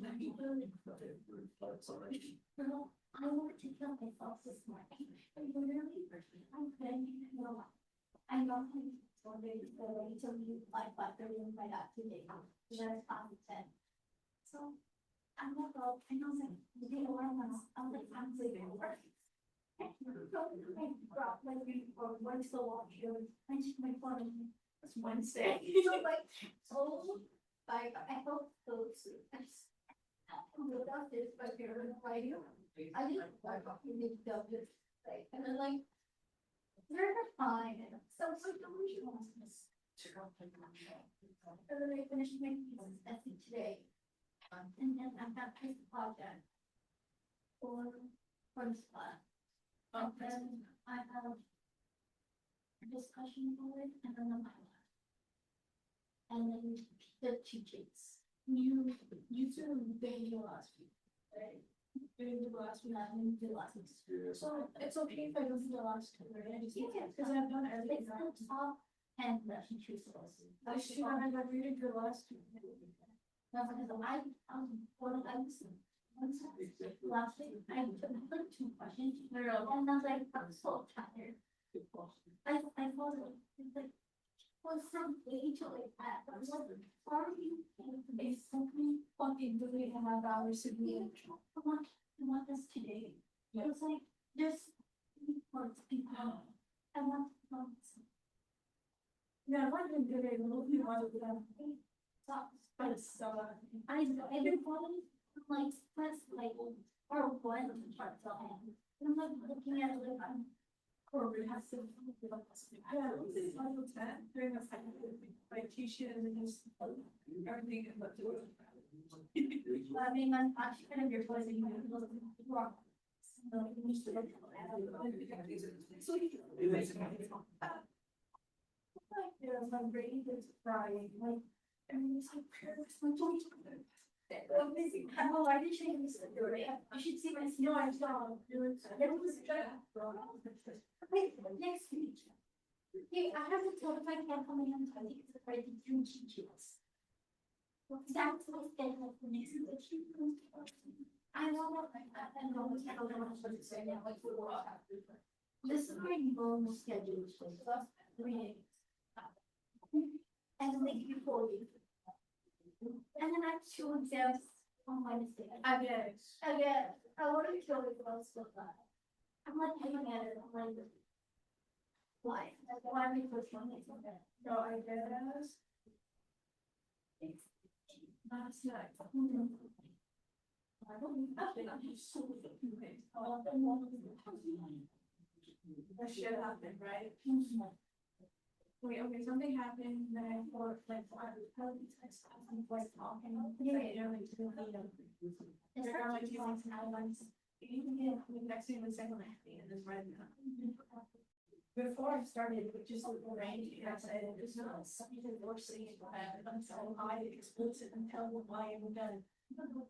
I wanted to kill myself this morning. I literally, I'm kidding, you know what? I know I'm so ready to leave like 5:30 and right out today. So that's 5:10. So I'm like, oh, and I was like, okay, alarm was, I was like, I'm sleeping over. I dropped my read or went to the watch here. I took my phone. It's Wednesday. So like, oh, I hope those. Without this, but you're right. I didn't like you need to go this like, and then like, they're fine. So it's like, delusional. And then I finished making this essay today. And then I got this project for this class. And then I have a discussion for it, and then my lab. And then the teachings. You said they did last week, right? They did last week. I didn't do last week's. So it's okay if I don't do the last two, right? I just, Yeah. because I've done everything. It's the top 10 that she chooses. I should have been reading the last two. No, because one of them, last week, I took like 2 questions, and I was like, I'm so tired. I thought it like, was from A to like that, I was like, are you Basically, fucking really have hours to be. I want this today. It was like, there's reports people, I want. Yeah, I want to do it a little bit more than that. But it's so. I everybody like press like or one part to end. I'm like looking at it like I'm Or we have to. Yeah, this is level 10, during the second, like teaching and then just everything in the. I mean, I'm actually kind of your voice and you're wrong. My brain is frying, like, everything's like, Oh, I didn't show you this. You should see my. no, I saw. It was wait, next week. Hey, I have to tell if I can't come in on time because it's already 2 teachers. That's my schedule for next week. I know what I know what I'm supposed to say now, like, this is my normal schedule, so that's 3 days. And then they give you 4 weeks. And then I have 2 exams on Wednesday. I want to kill it, but I'll still die. I'm like looking at it, I'm like, why? Why are we first one? No, I guess. Last night. I don't think I'm just so fucking pissed. That shit happened, right? Wait, okay, something happened, then I thought, like, I was probably texting, like, talking, like, you know, like, to the, they're like, you want to have one, next thing, the second, and then right now. Before I started, it just looked arranged, and I said, it's not something worse than you have, I'm so high, explicit, and tell them why I'm done. And the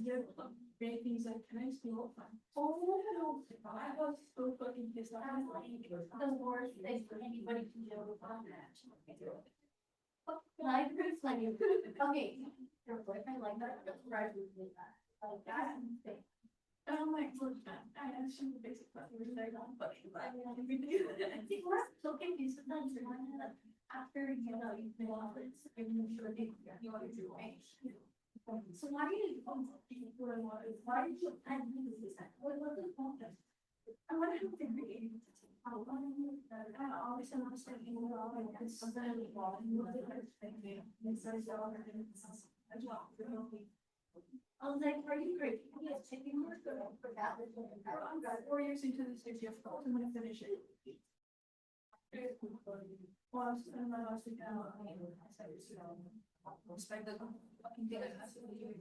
good, great things like, can I steal fun? Oh, no, I was so fucking pissed off. The worst thing for anybody to do on that. Libraries like, okay, your boyfriend like that, right with me that, like that. And I'm like, look, I actually the basic question was very not funny, but I think we're so confused sometimes, you're not like, after, you know, you've been off this, and you're sure they, you want to do right. So why do you, why did you, I think this is that, what was the point? I want to agree. I always understand, you know, like, it's something wrong, you know, it's as well. I was like, are you great? Yes, taking more for that. I'm 4 years into this difficult, I'm gonna finish it. Well, I was in my last week, I respect the fucking thing I have to do.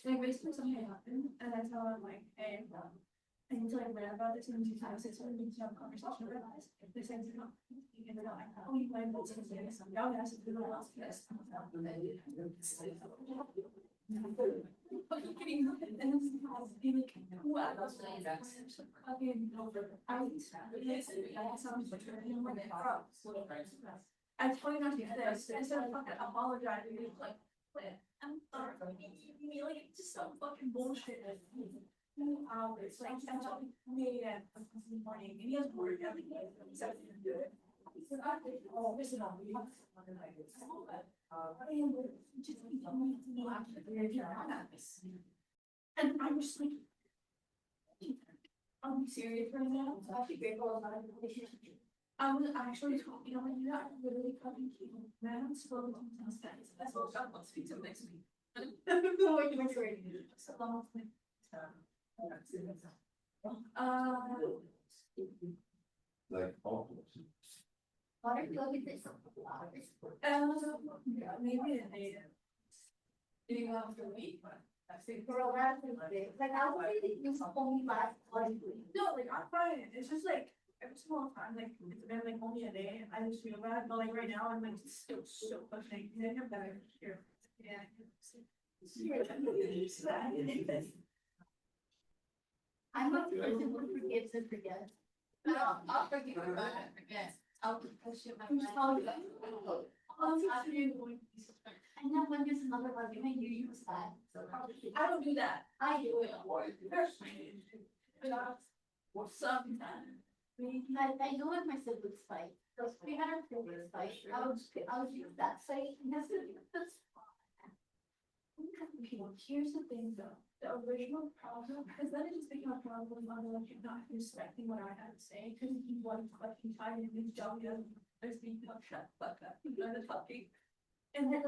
Like basically something happened, and I tell him like, hey, And so I read about it in 2006, when we need to have a conversation about it. They said, you know, oh, you might want to say this, and y'all asked if you know else, yes. But you can even, and this is how it's like, who else? Fucking over. I told you not to do this, instead of fucking apologizing, you're like, I'm sorry, like, it's just so fucking bullshit. 2 hours, like, I told him, yeah, in the morning, and he has work every day, so he's good. He said, oh, listen, I'll be. And I was like, I'll be serious right now. I was actually talking about you. I'm literally cutting people. Man, I'm spoken to studies. That's what God wants me to next week. What you were ready to do. So long. Like, oh. Maybe a day. Do you have the week? I think. For a while, like I would say that you only last 1 week. No, like I'm fine. It's just like every small time, like it's been like only a day. I just feel bad, but like right now, I'm like still so frustrated. I have better here. Yeah. I'm not the person who forgives and forgets. I'll forgive you, but I forget. I'll push it my friend. And then when there's another argument, you use that. So I don't do that. I do it. Sometimes. I do it with my siblings fight. Those 300 siblings fight. I would use that site. Here's the thing though, the original problem, because then it just became a problem on like you're not respecting what I had to say, because he wasn't fucking tired of his job, there's being shut the fuck up, you know, the talking. And then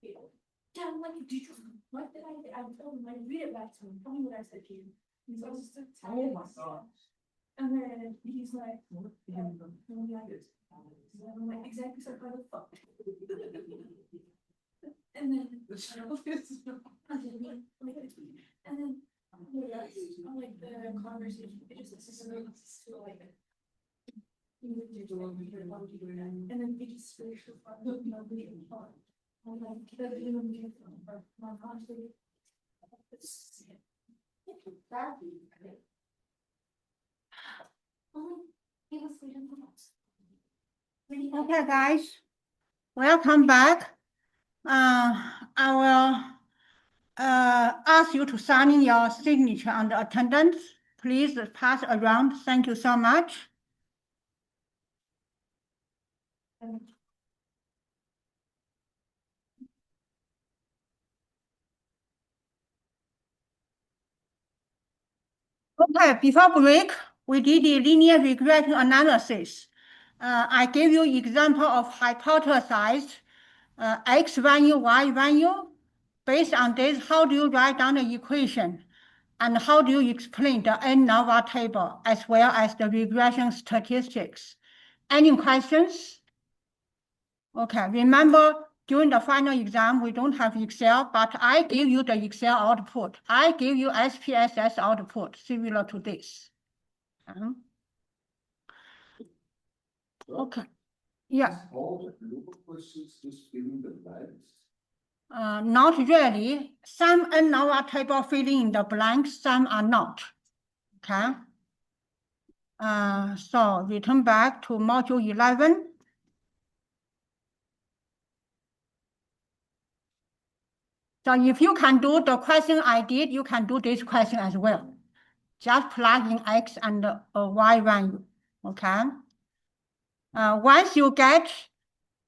yeah, I'm like, did you, what did I say? I told him, like, read it back to him, tell me what I said to you. He's like, so tired. And then he's like, I'm like, exactly, so why the fuck? And then, and then, like, the conversation, it just, like, and then we just switched to nobody in fun. I'm like, Okay, guys, welcome back. I will ask you to sign in your signature on the attendance. Please pass around. Thank you so much. Okay, before break, we did the linear regression analysis. I gave you example of hypothesized X value, Y value. Based on this, how do you write down the equation? And how do you explain the ANOVA table as well as the regression statistics? Any questions? Okay, remember during the final exam, we don't have Excel, but I give you the Excel output. I give you SPSS output similar to this. Okay, yeah. All the loop questions just filling the blanks. Not really. Some ANOVA table filling in the blanks, some are not. Okay. So return back to module 11. So if you can do the question I did, you can do this question as well. Just plug in X and Y value, okay? Once you get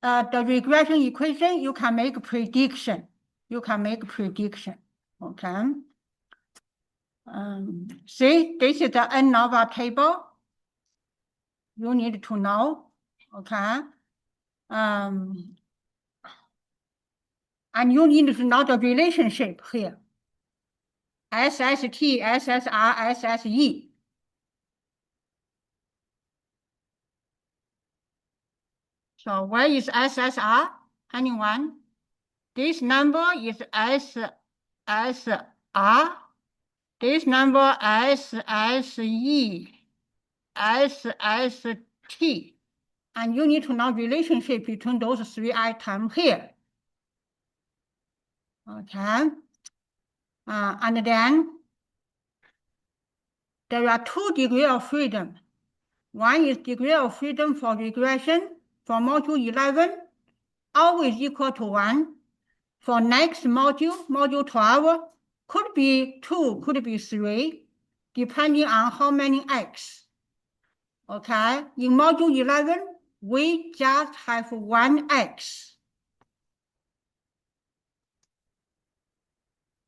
the regression equation, you can make a prediction. Okay? See, this is the ANOVA table. You need to know, okay? And you need to know the relationship here. SST, SSR, SSE. So where is SSR? Anyone? This number is SSR, this number SSE, SST, and you need to know relationship between those three items here. Okay, and then there are 2 degrees of freedom. One is degree of freedom for regression for module 11, always equal to 1. For next module, module 12, could be 2, could be 3, depending on how many x. Okay, in module 11, we just have 1 x.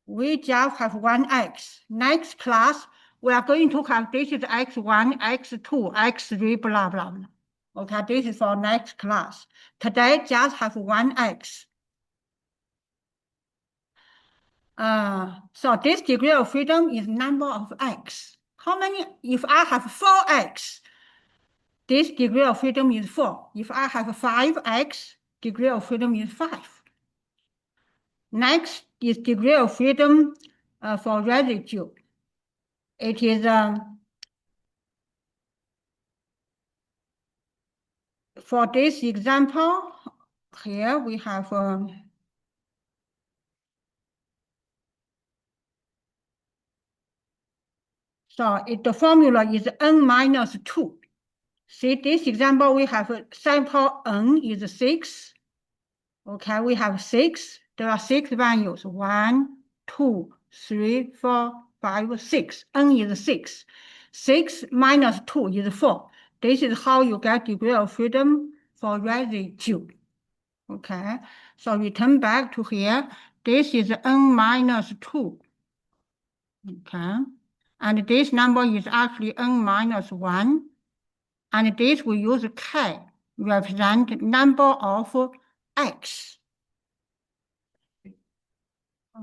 We just have 1 x. Next class, we are going to have this is x1, x2, x3, blah, blah, blah. Okay, this is for next class. Today, just have 1 x. So this degree of freedom is number of x. How many? If I have 4x, this degree of freedom is 4. If I have 5x, degree of freedom is 5. Next is degree of freedom for residue. It is for this example, here we have the formula is n minus 2. See, this example, we have a sample n is 6. Okay, we have 6. There are 6 values. 1, 2, 3, 4, 5, 6. N is 6. 6 minus 2 is 4. This is how you get degree of freedom for residue. Okay, so return back to here. This is n minus 2. Okay, and this number is actually n minus 1. And this we use k represent number of x.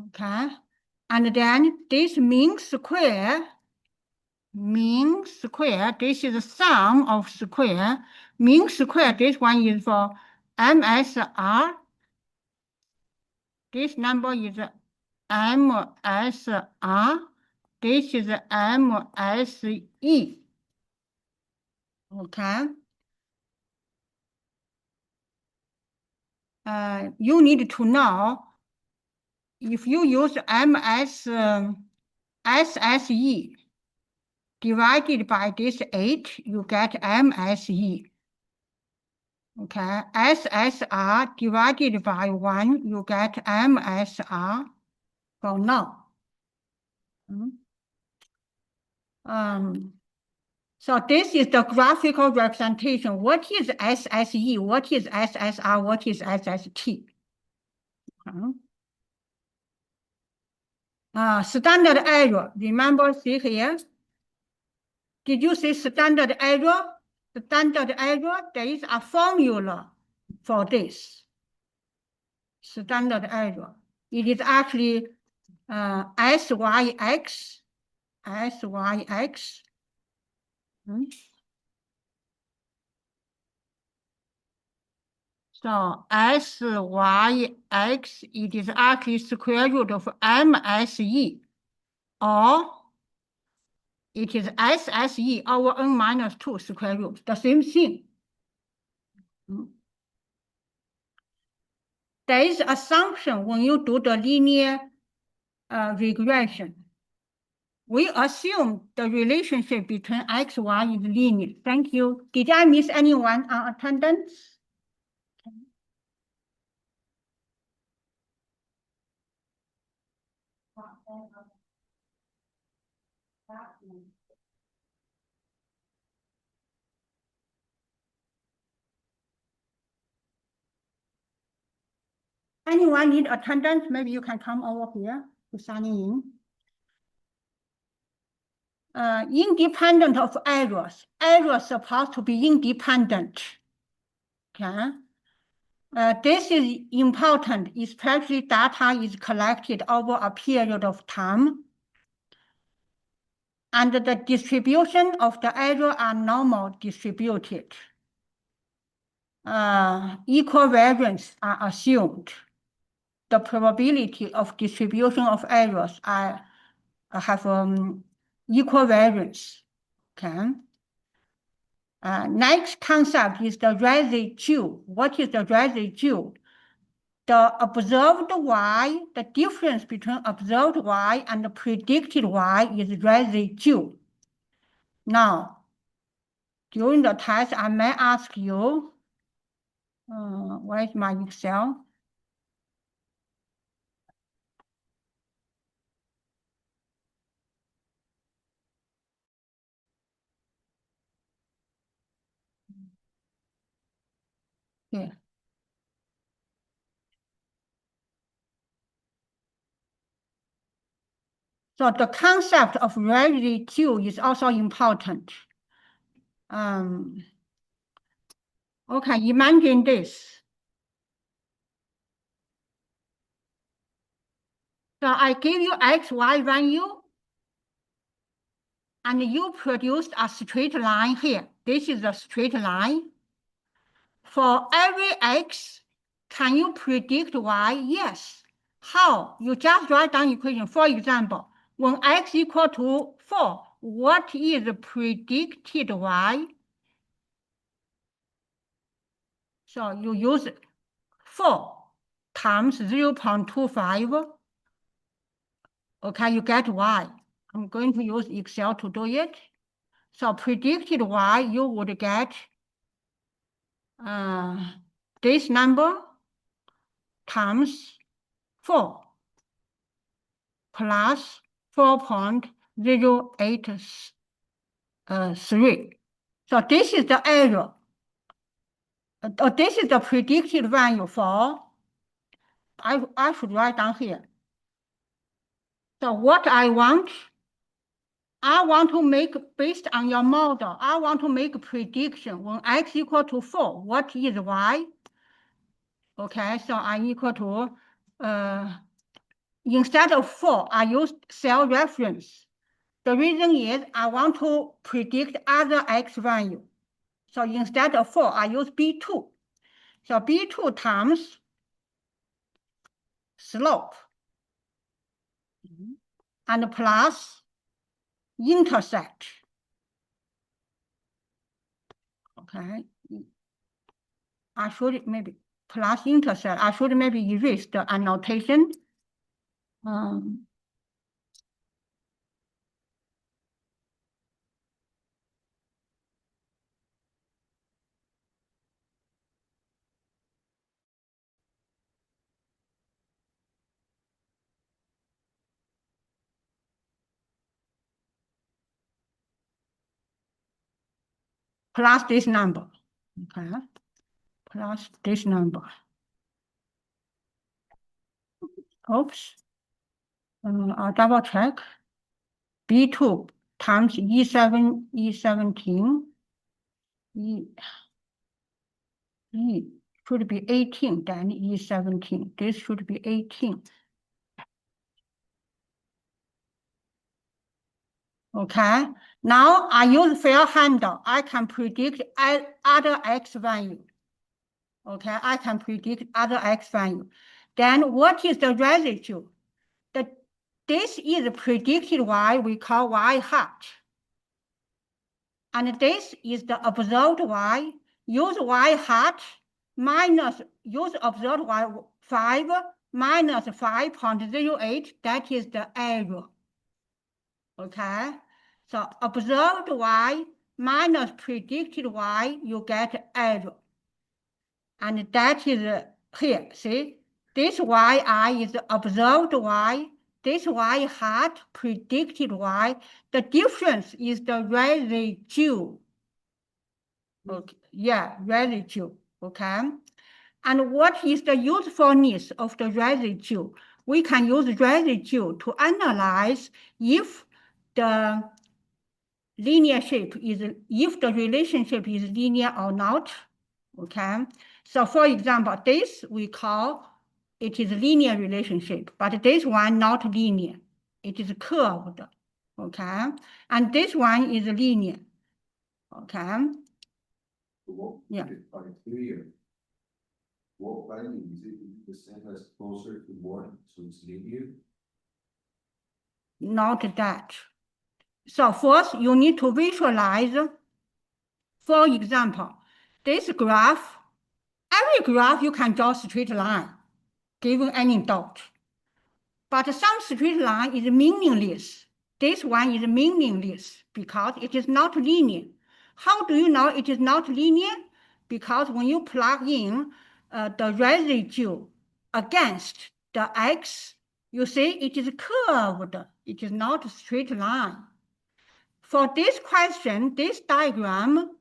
Okay, and then this mean square, this is the sum of square. Mean square, this one is for MSR. This number is MSR. This is MSE. Okay. You need to know if you use SSE divided by this 8, you get MSE. Okay, SSR divided by 1, you get MSR for now. So this is the graphical representation. What is SSE? What is SSR? What is SST? Standard error. Remember, see here. Did you see standard error? Standard error, there is a formula for this. Standard error. It is actually SYX. So SYX, it is actually square root of MSE, or it is SSE over n minus 2 square root, the same thing. There is assumption when you do the linear regression. We assume the relationship between x, y is linear. Thank you. Did I miss anyone on attendance? Anyone need attendance? Maybe you can come over here to sign in. Independent of errors. Errors supposed to be independent. Okay. This is important, especially data is collected over a period of time. And the distribution of the error are normal distributed. Equal variance are assumed. The probability of distribution of errors are have equal variance. Okay. Next concept is the residue. What is the residue? The observed y, the difference between observed y and the predicted y is residue. Now, during the test, I may ask you, where is my Excel? Here. So the concept of residue is also important. Okay, imagine this. So I give you x, y value, and you produced a straight line here. This is a straight line. For every x, can you predict y? Yes. How? You just write down equation. For example, when x equal to 4, what is the predicted y? So you use 4 times 0.25. Okay, you get y. I'm going to use Excel to do it. So predicted y, you would get this number times 4 plus 4.083. So this is the error. This is the predicted value for, I should write down here. So what I want to make, based on your model, I want to make a prediction. When x equal to 4, what is y? Okay, so I equal to, instead of 4, I use cell reference. The reason is I want to predict other x value. So instead of 4, I use B2. So B2 times slope and plus intercept. Okay. I should maybe plus intercept. I should maybe erase the annotation. Plus this number. Okay. Plus this number. Oops. I'll double check. B2 times E7, E17. E should be 18, then E17. This should be 18. Okay. Now I use fair handle. I can predict other x value. Okay, I can predict other x value. Then what is the residue? This is predicted y, we call y hat. And this is the observed y. Use y hat minus, use observed y 5 minus 5.08. That is the error. Okay, so observed y minus predicted y, you get error. And that is here, see? This yi is observed y, this y hat predicted y. The difference is the residue. Okay, yeah, residue, okay? And what is the usefulness of the residue? We can use residue to analyze if the linear shape is, if the relationship is linear or not, okay? So for example, this we call, it is a linear relationship, but this one not linear. It is curved, okay? And this one is linear, okay? Yeah. Clear. What value is it? The same as closer to 1, so it's linear? not that. So first, you need to visualize. For example, this graph, every graph you can draw a straight line, given any dot. But some straight line is meaningless. This one is meaningless because it is not linear. How do you know it is not linear? Because when you plug in the residue against the x, you see it is curved. It is not a straight line. For this question, this diagram,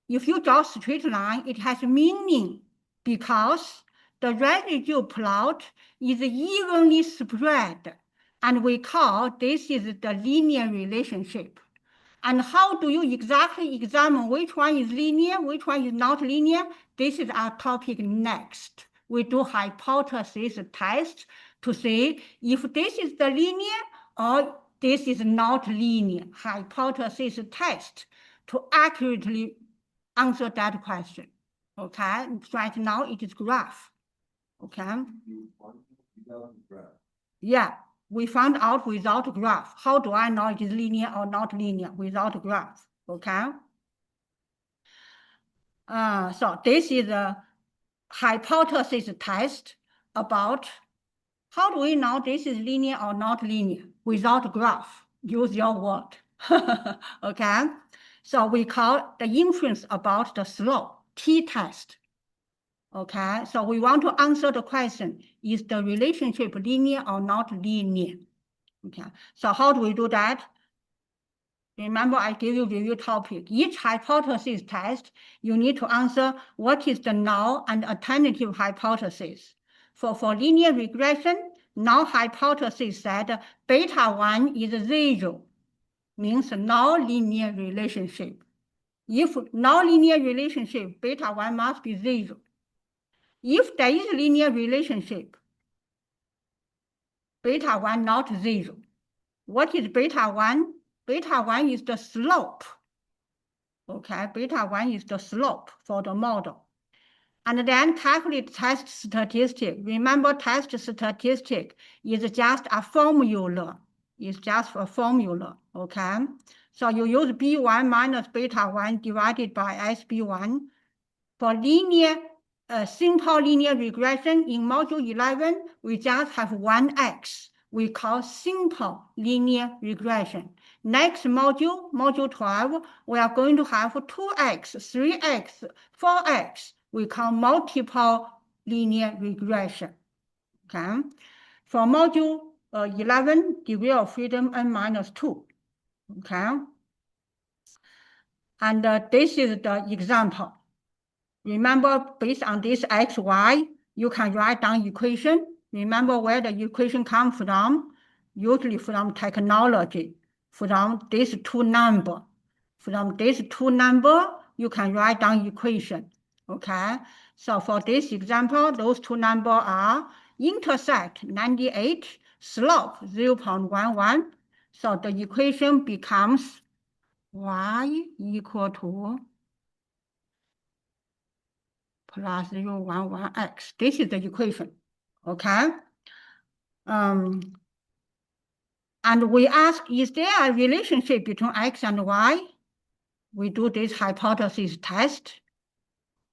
if you draw a straight line, it has meaning because the residue plot is evenly spread, and we call this is the linear relationship. And how do you exactly examine which one is linear, which one is not linear? This is our topic next. We do hypothesis test to see if this is the linear or this is not linear. Hypothesis test to accurately answer that question. Okay, right now it is graph. Okay. Yeah, we found out without graph. How do I know it is linear or not linear without graph? Okay. So this is a hypothesis test about how do we know this is linear or not linear without graph? Use your word. Okay. So we call the inference about the slope, t-test. Okay, so we want to answer the question, is the relationship linear or not linear? Okay, so how do we do that? Remember, I gave you review topic. Each hypothesis test, you need to answer what is the null and alternative hypothesis. For linear regression, null hypothesis said beta 1 is 0, means no linear relationship. If no linear relationship, beta 1 must be 0. If there is a linear relationship, beta 1 not 0. What is beta 1? Beta 1 is the slope. Okay, beta 1 is the slope for the model. And then calculate test statistic. Remember, test statistic is just a formula. It's just a formula, okay? So you use B1 minus beta 1 divided by SB1. For linear, simple linear regression in module 11, we just have one x. We call simple linear regression. Next module, module 12, we are going to have 2x, 3x, 4x. We call multiple linear regression. Okay. For module 11, degree of freedom n minus 2. Okay. And this is the example. Remember, based on this x, y, you can write down equation. Remember where the equation comes from? Usually from technology, from these two numbers. From these two numbers, you can write down equation, okay? So for this example, those two numbers are intersect 98, slope 0.11. So the equation becomes y equal to plus 0.11x. This is the equation, okay? And we ask, is there a relationship between x and y? We do this hypothesis test,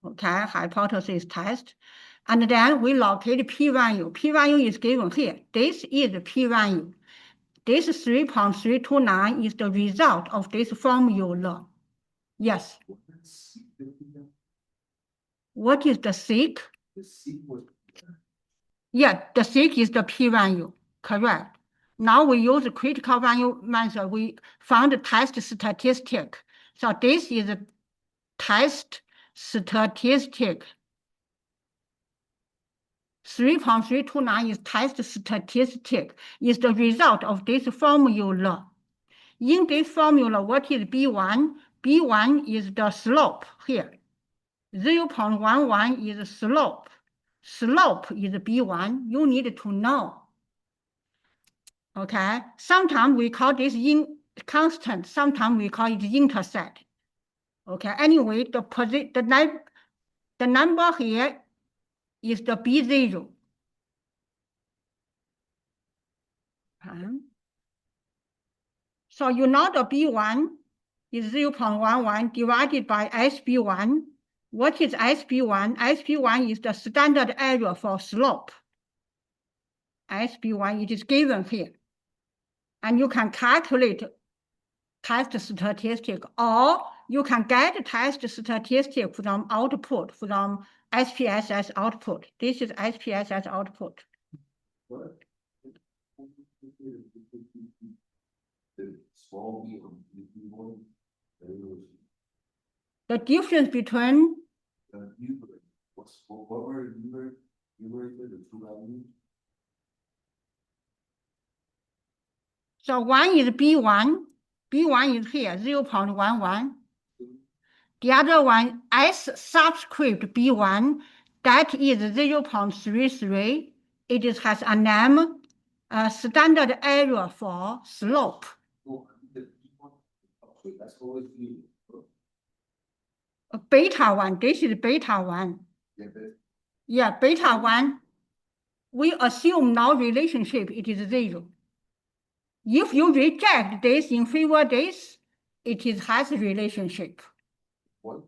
okay, hypothesis test. And then we locate p-value. P-value is given here. This is the p-value. This 3.329 is the result of this formula. Yes. What is the sig? The seek was. Yeah, the sig is the p-value, correct. Now we use the critical value method. We found the test statistic. So this is a test statistic. 3.329 is test statistic, is the result of this formula. In this formula, what is B1? B1 is the slope here. 0.11 is slope. Slope is B1. You need to know. Okay, sometimes we call this constant, sometimes we call it intercept. Okay, anyway, the number here is the B0. Okay. So you know the B1 is 0.11 divided by SB1. What is SB1? SB1 is the standard error for slope. SB1, it is given here. And you can calculate test statistic, or you can get test statistic from output, from SPSS output. This is SPSS output. What? The small B on B1, The difference between what were numerated the two values? so one is B1. B1 is here, 0.11. The other one, S subscript B1, that is 0.33. It has a name, standard error for slope. No, the B1, okay, that's always B. Beta 1, this is beta 1. Yeah, but Yeah, beta 1, we assume no relationship, it is 0. If you reject this in favor this, it has a relationship. what?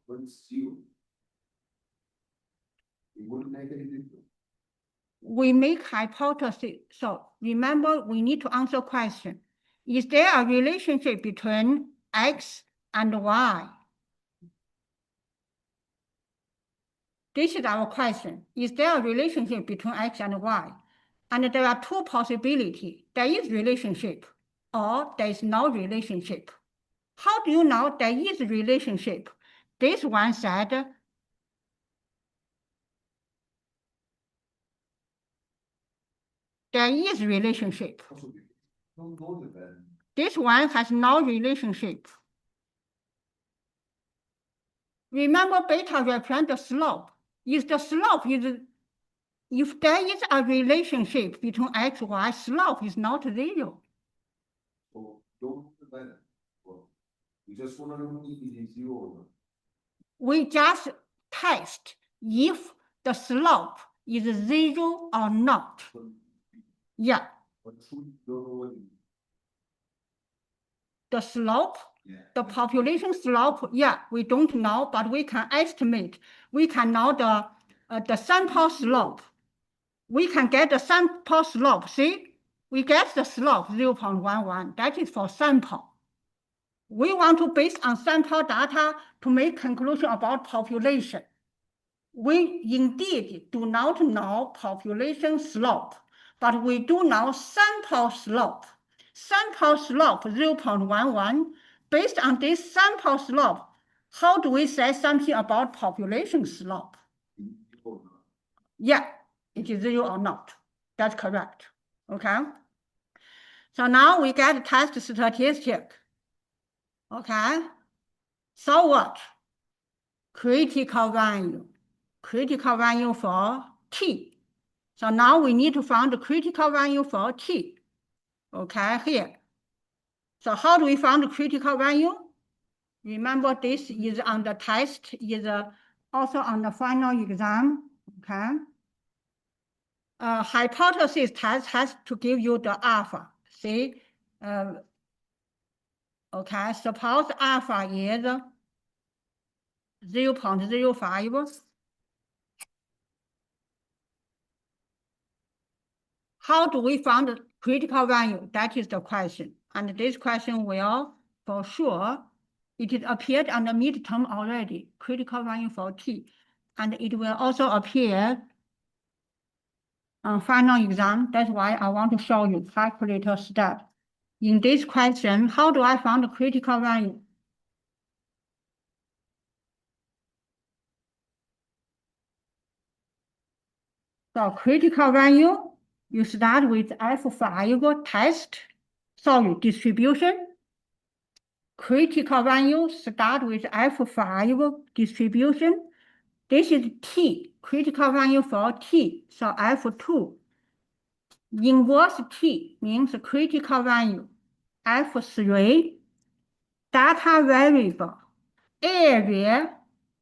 When it's 0. It wouldn't make any difference. We make hypothesis. So remember, we need to answer question. Is there a relationship between X and Y? This is our question. Is there a relationship between X and Y? And there are two possibilities. There is relationship or there is no relationship. How do you know there is a relationship? This one said there is a relationship. Also, don't go to that. This one has no relationship. Remember, beta represents the slope. If the slope is, if there is a relationship between X, Y, slope is not 0. So don't go to that. Well, you just want to know if it is 0 or not. We just test if the slope is 0 or not. But Yeah, truly don't know what it is. the slope, Yeah. the population slope, yeah, we don't know, but we can estimate. We can know the sample slope. We can get the sample slope. See, we get the slope 0.11. That is for sample. We want to base on sample data to make conclusion about population. We indeed do not know population slope, but we do know sample slope. Sample slope 0.11. Based on this sample slope, how do we say something about population slope? Yeah, it is 0 or not. That's correct. Okay. So now we get test statistic. Okay. So what? Critical value. Critical value for T. So now we need to find the critical value for T. Okay, here. So how do we find the critical value? Remember, this is on the test, is also on the final exam. Okay. Hypothesis test has to give you the alpha. See, okay, suppose alpha is 0.05. How do we find the critical value? That is the question. And this question will, for sure, it is appeared on the midterm already, critical value for T. And it will also appear on final exam. That's why I want to show you calculator step. In this question, how do I find the critical value? So critical value, you start with F5 test, distribution. Critical value start with F5 distribution. This is T, critical value for T, so F2. Inverse T means critical value. F3, data variable. Area,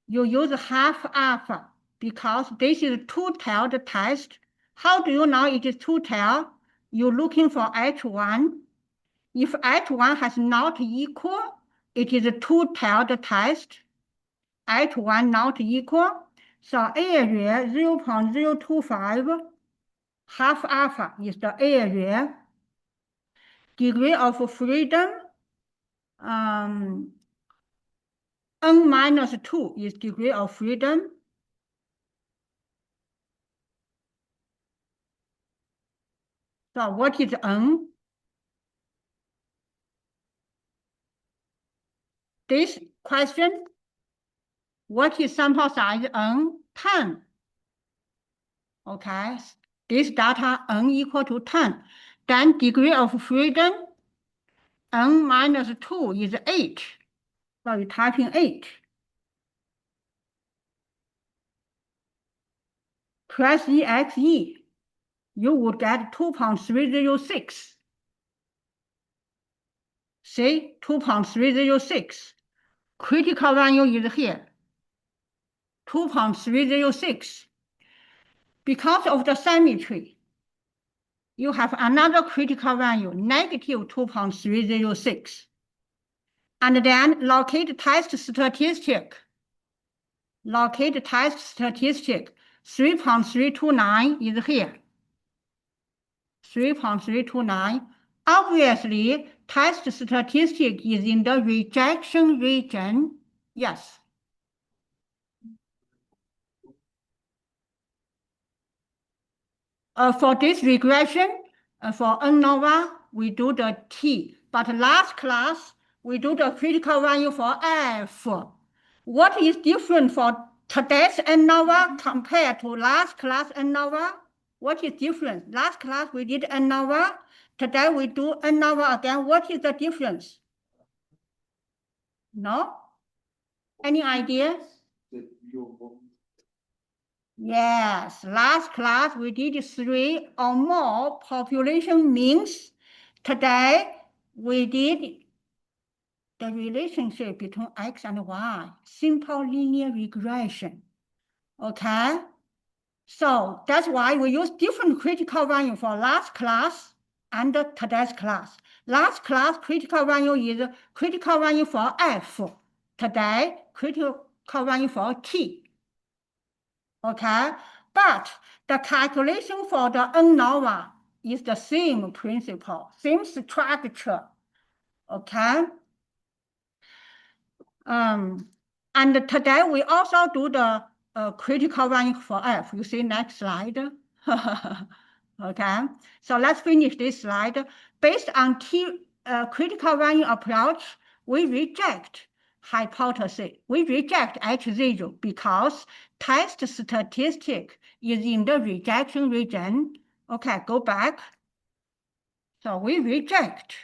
you use half alpha because this is two-tailed test. How do you know it is two-tailed? You're looking for H1. If H1 has not equal, it is a two-tailed test. H1 not equal, so area 0.025, half alpha is the area. Degree of freedom, n minus 2 is degree of freedom. So what is n? This question, what is sample size n? 10. Okay, this data n equal to 10. Then degree of freedom, n minus 2 is 8. So you type in 8. Press EXE, you would get 2.306. See, 2.306. Critical value is here, 2.306. Because of the symmetry, you have another critical value, negative 2.306. And then locate test statistic. Locate test statistic. 3.329 is here. 3.329. Obviously, test statistic is in the rejection region. Yes. For this regression, for ANOVA, we do the T. But last class, we do the critical value for F. What is different for today's ANOVA compared to last class ANOVA? What is different? Last class we did ANOVA. Today we do ANOVA again. What is the difference? No? Any idea? Yes, last class we did 3 or more population means. Today we did the relationship between X and Y, simple linear regression. Okay? So that's why we use different critical value for last class and today's class. Last class critical value is critical value for F. Today, critical value for T. Okay, but the calculation for the ANOVA is the same principle, same structure. Okay. And today we also do the critical value for F. You see next slide. Okay, so let's finish this slide. Based on critical value approach, we reject hypothesis. We reject H0 because test statistic is in the rejection region. Okay, go back. So we reject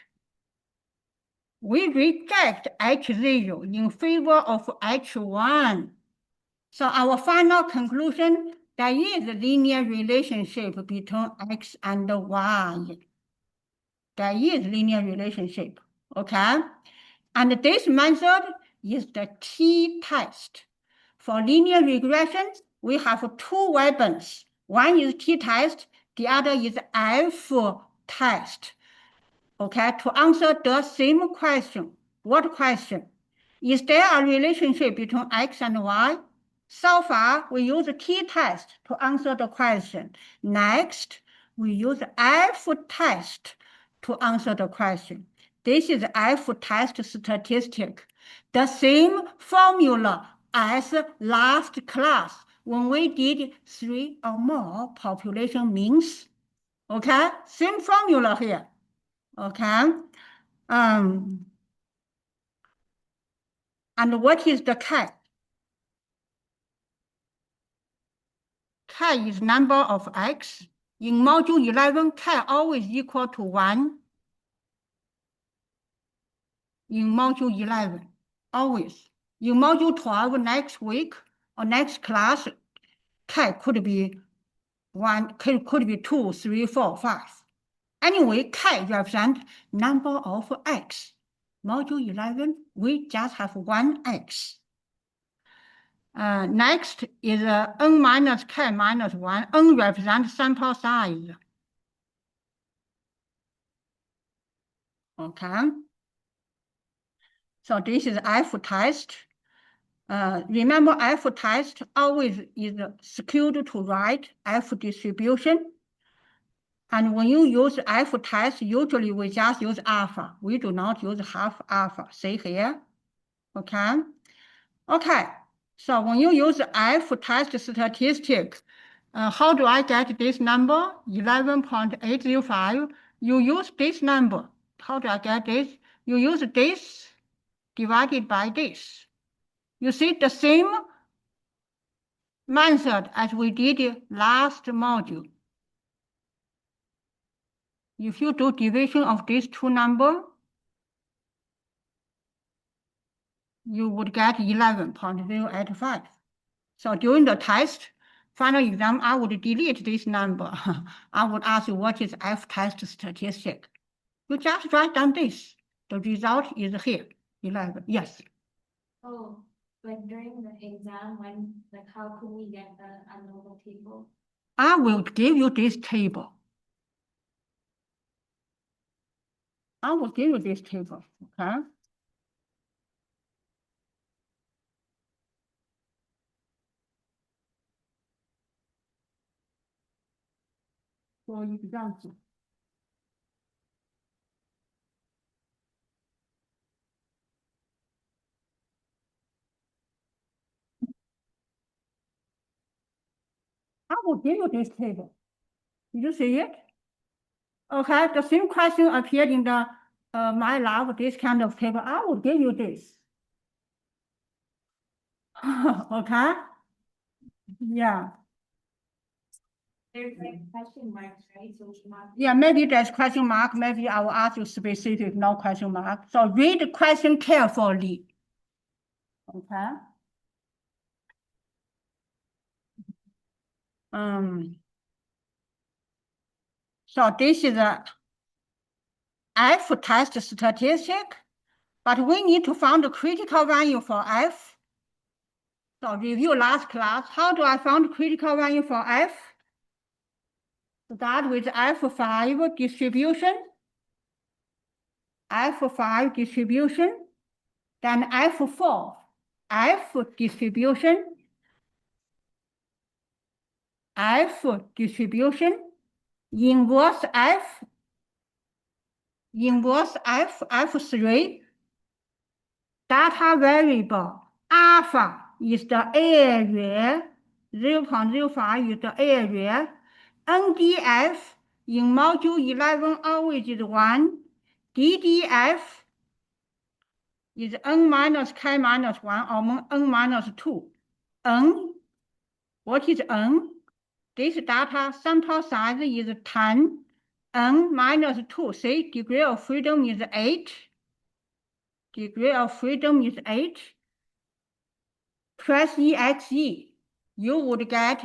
H0 in favor of H1. So our final conclusion, there is a linear relationship between X and Y. There is linear relationship, okay? And this method is the t-test. For linear regression, we have 2 weapons. One is t-test, the other is f-test. Okay, to answer the same question. What question? Is there a relationship between X and Y? So far, we use t-test to answer the question. Next, we use f-test to answer the question. This is f-test statistic. The same formula as last class when we did 3 or more population means. Okay, same formula here. Okay. And what is the K? K is number of X. In module 11, K always equal to 1. In module 11, always. In module 12, next week or next class, K could be 1, could be 2, 3, 4, 5. Anyway, K represents number of X. Module 11, we just have 1 X. Next is n minus k minus 1. N represents sample size. Okay. So this is F test. Remember F test always is skewed to right, F distribution. And when you use F test, usually we just use alpha. We do not use half alpha. See here? Okay. Okay. So when you use F test statistic, how do I get this number? 11.805. You use this number. How do I get this? You use this divided by this. You see the same method as we did last module. If you do division of these two numbers, you would get 11.085. So during the test, final exam, I would delete this number. I would ask you what is F test statistic. You just write down this. The result is here, 11. Yes. Oh, but during the exam, how could we get the unknowable table? I will give you this table. I will give you this table, okay? For example, I will give you this table. Did you see it? Okay, the same question appeared in the my lab, this kind of table. I will give you this. Okay? Yeah. There's like question marks, right? So we mark. Yeah, maybe there's question mark. Maybe I will ask you specific, no question mark. So read the question carefully. Okay. So this is a F test statistic, but we need to find the critical value for F. So review last class. How do I find critical value for F? Start with F5 distribution. F5 distribution. Then F4. F distribution. F distribution. Inverse F. Inverse F. F3. Data variable. Alpha is the area. 0.05 is the area. NDF in module 11 always is 1. DDF is n minus k minus 1 or n minus 2. N, what is n? This data sample size is 10. N minus 2, see, degree of freedom is 8. Degree of freedom is 8. Press EXE, you would get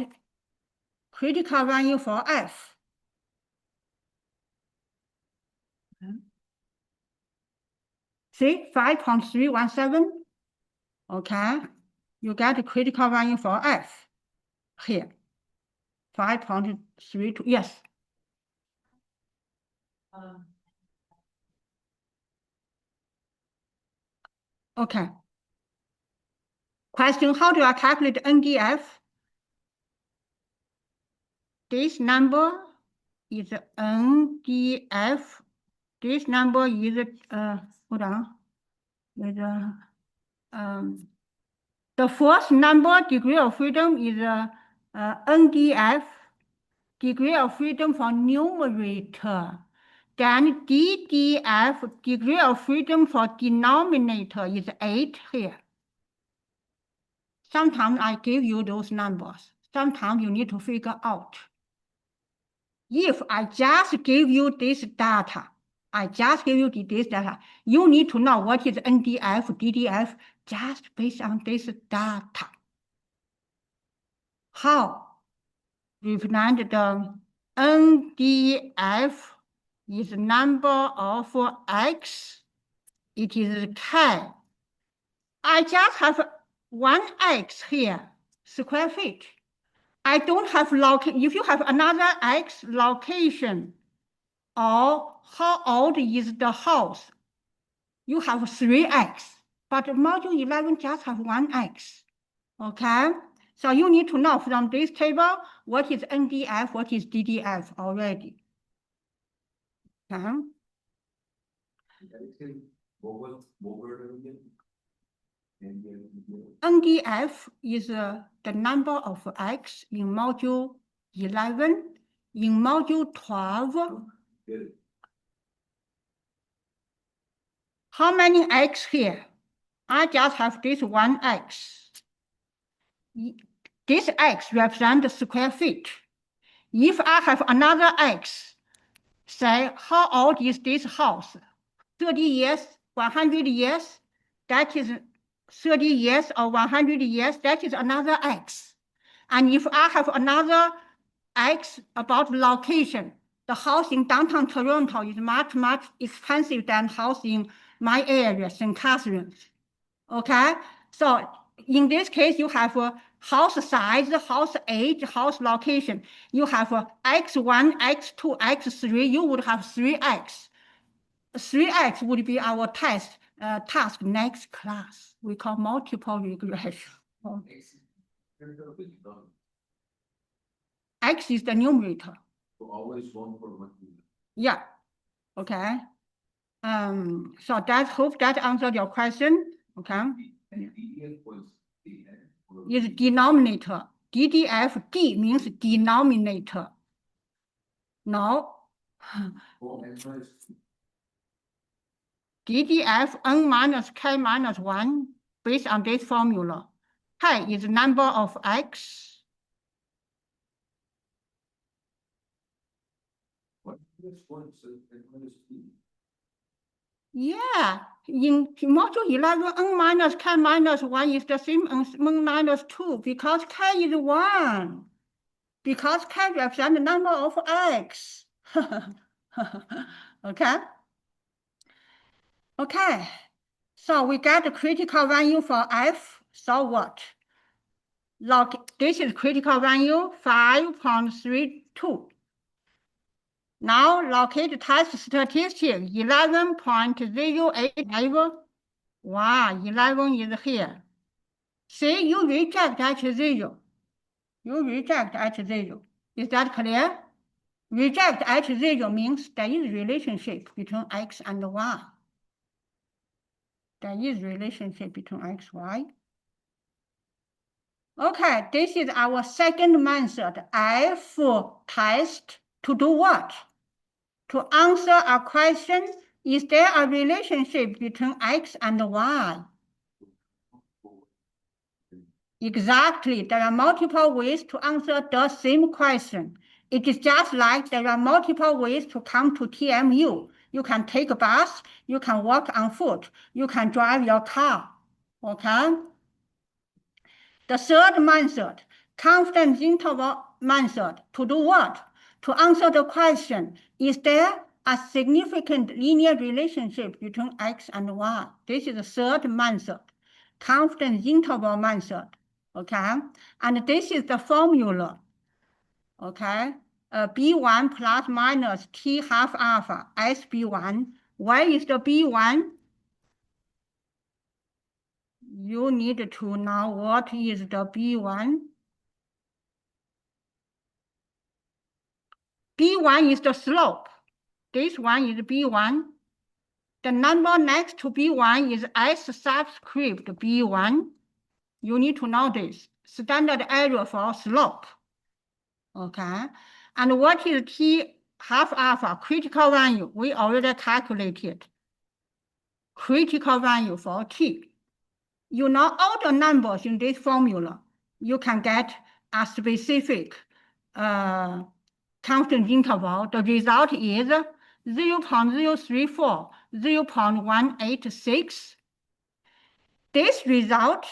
critical value for F. See, 5.317. Okay, you get the critical value for F here. 5.32, yes. Okay. Question, how do I calculate NDF? This number is NDF. This number is, hold on. The first number, degree of freedom, is NDF, degree of freedom for numerator. Then DDF, degree of freedom for denominator, is 8 here. Sometimes I give you those numbers. Sometimes you need to figure out. If I just give you this data, you need to know what is NDF, DDF, just based on this data. How? Represent the NDF is number of X. It is K. I just have one X here, square feet. I don't have location. If you have another X location, or how old is the house? You have 3x, but module 11 just have 1x. Okay, so you need to know from this table what is NDF, what is DDF already. Okay. What were it again? NDF is the number of x in module 11. In module 12, Get it. how many x here? I just have this 1x. This x represents the square feet. If I have another x, say, how old is this house? 30 years, 100 years, that is 30 years or 100 years, that is another x. And if I have another x about location, the house in downtown Toronto is much, much expensive than house in my area, St. Catharines. Okay, so in this case, you have a house size, house age, house location. You have x1, x2, x3, you would have 3x. 3x would be our task next class. We call multiple regression. X is the numerator. So always one for one. Yeah. Okay. So that hope that answered your question. Okay. DDF was the end. Is denominator. DDF, D means denominator. No. DDF n minus k minus 1 based on this formula. K is number of x. What is one and what is two? Yeah, in module 11, n minus k minus 1 is the same as n minus 2 because k is 1. Because k represents the number of x. Okay? Okay, so we got the critical value for f, so what? This is critical value 5.32. Now locate test statistic 11.085. Wow, 11 is here. See, you reject H0. You reject H0. Is that clear? Reject H0 means there is relationship between x and y. There is relationship between x, y. Okay, this is our second method, F test, to do what? To answer a question, is there a relationship between x and y? Exactly, there are multiple ways to answer the same question. It is just like there are multiple ways to come to TMU. You can take a bus, you can walk on foot, you can drive your car, okay? The third method, confidence interval method, to do what? To answer the question, is there a significant linear relationship between x and y? This is the third method, confidence interval method, okay? And this is the formula, okay? B1 plus minus T half alpha, SB1. Where is the B1? You need to know what is the B1. B1 is the slope. This one is B1. The number next to B1 is S subscript B1. You need to know this. Standard error for slope. Okay. And what is T half alpha? Critical value. We already calculated. Critical value for T. You know all the numbers in this formula. You can get a specific confidence interval. The result is 0.034, 0.186. This result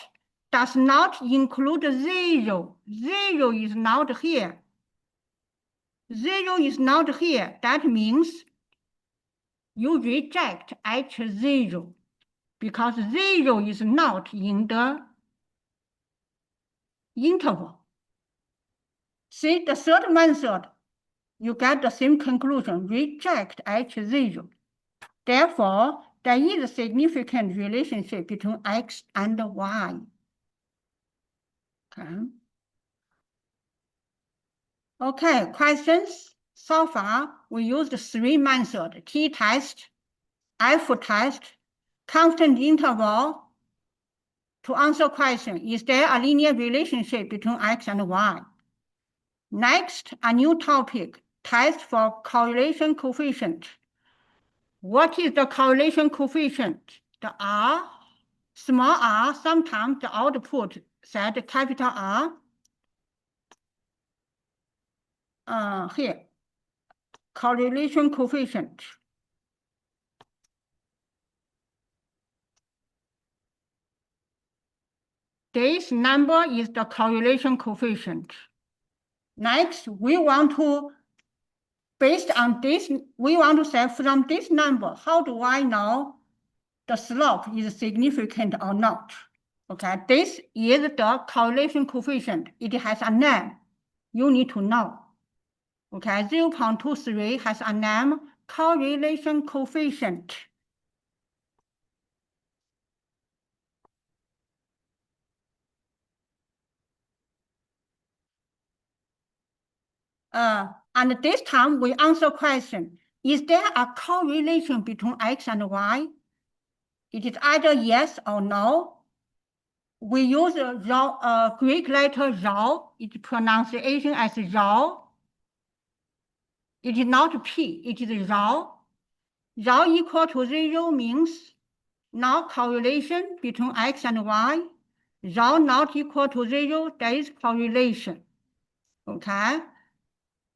does not include 0. 0 is not here. 0 is not here. That means you reject H0 because 0 is not in the interval. See, the third method, you get the same conclusion, reject H0. Therefore, there is a significant relationship between X and Y. Okay, questions? So far, we used 3 methods, t-test, F-test, constant interval, to answer question, is there a linear relationship between X and Y? Next, a new topic, test for correlation coefficient. What is the correlation coefficient? The R, small r, sometimes the output said capital R. Here, correlation coefficient. This number is the correlation coefficient. Next, we want to, based on this, we want to say from this number, how do I know the slope is significant or not? Okay, this is the correlation coefficient. It has a name. You need to know. Okay, 0.23 has a name, correlation coefficient. And this time we answer question, is there a correlation between X and Y? It is either yes or no. We use Greek letter rho, its pronunciation as rho. It is not P, it is rho. Rho equal to 0 means no correlation between X and Y. Rho not equal to 0, there is correlation. Okay?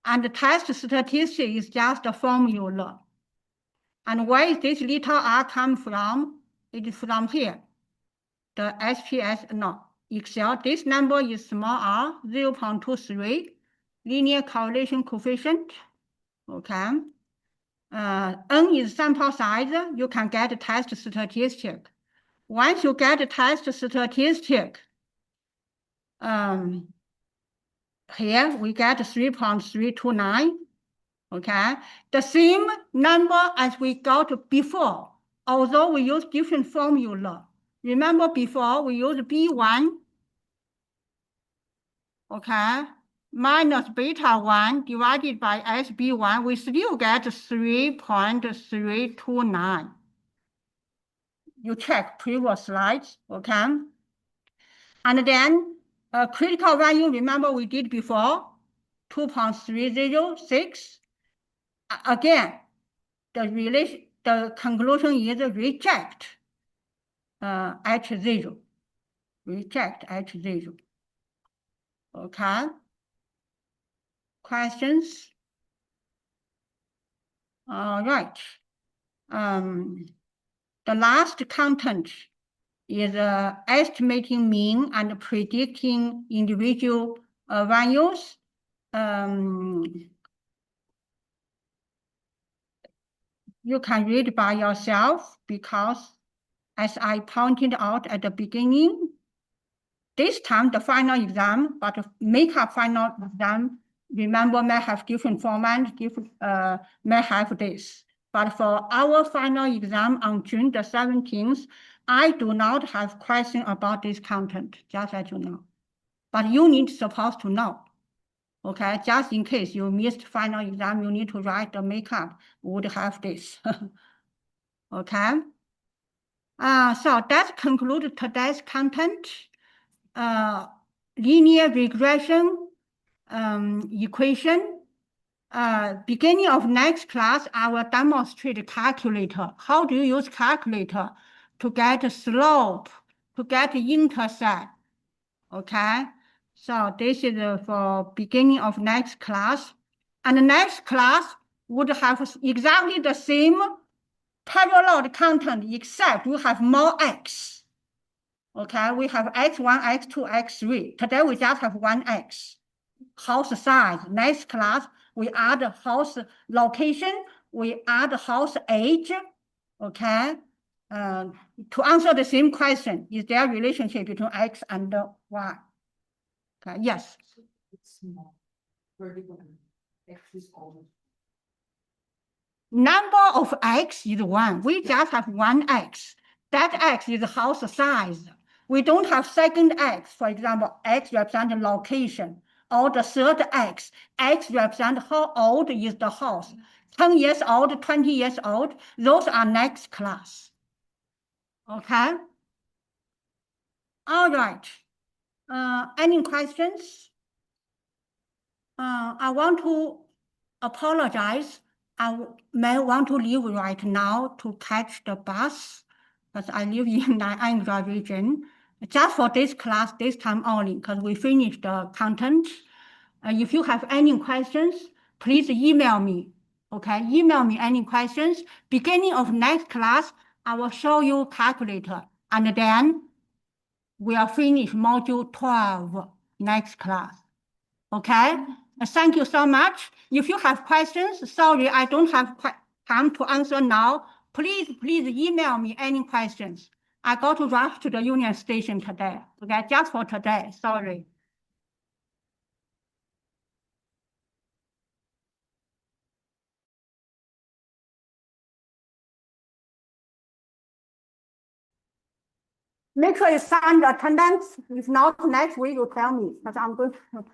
And the test statistic is just a formula. And where is this little r come from? It is from here. The SPS, no, Excel, this number is small r, 0.23, linear correlation coefficient. Okay. N is sample size, you can get a test statistic. Once you get a test statistic, here we get 3.329, okay? The same number as we got before, although we use different formula. Remember before we used B1, okay, minus beta 1 divided by SB1, we still get 3.329. You check previous slides, okay? And then critical value, remember we did before, 2.306. Again, the conclusion is reject H0. Reject H0. Okay. Questions? All right. The last content is estimating mean and predicting individual values. You can read by yourself because, as I pointed out at the beginning, this time the final exam, but makeup final exam, remember, may have different format, may have this. But for our final exam on June the 17th, I do not have question about this content, just as you know. But you need supposed to know. Okay, just in case you missed final exam, you need to write the makeup, would have this. Okay. So that concludes today's content. Linear regression equation. Beginning of next class, I will demonstrate calculator. How do you use calculator to get slope, to get intercept? Okay, so this is for beginning of next class. And the next class would have exactly the same parallel content, except we have more X. Okay, we have X1, X2, X3. Today we just have one X. House size. Next class, we add house location, we add house age. Okay, to answer the same question, is there a relationship between X and Y? Okay, yes. It's small, vertical. Number of x is 1. We just have one x. That x is house size. We don't have second x. For example, x represents location. Or the third x. X represents how old is the house. 10 years old, 20 years old. Those are next class. Okay? All right. Any questions? I want to apologize. I may want to leave right now to catch the bus because I live in Niagara region. Just for this class, this time only, because we finished the content. If you have any questions, please email me. Okay, email me any questions. Beginning of next class, I will show you calculator, and then we'll finish module 12 next class. Okay, thank you so much. If you have questions, sorry, I don't have time to answer now. Please email me any questions. I got to rush to the Union Station today. Okay, just for today, sorry. Make sure you sign the attendance. If not, next week you tell me, because I'm going to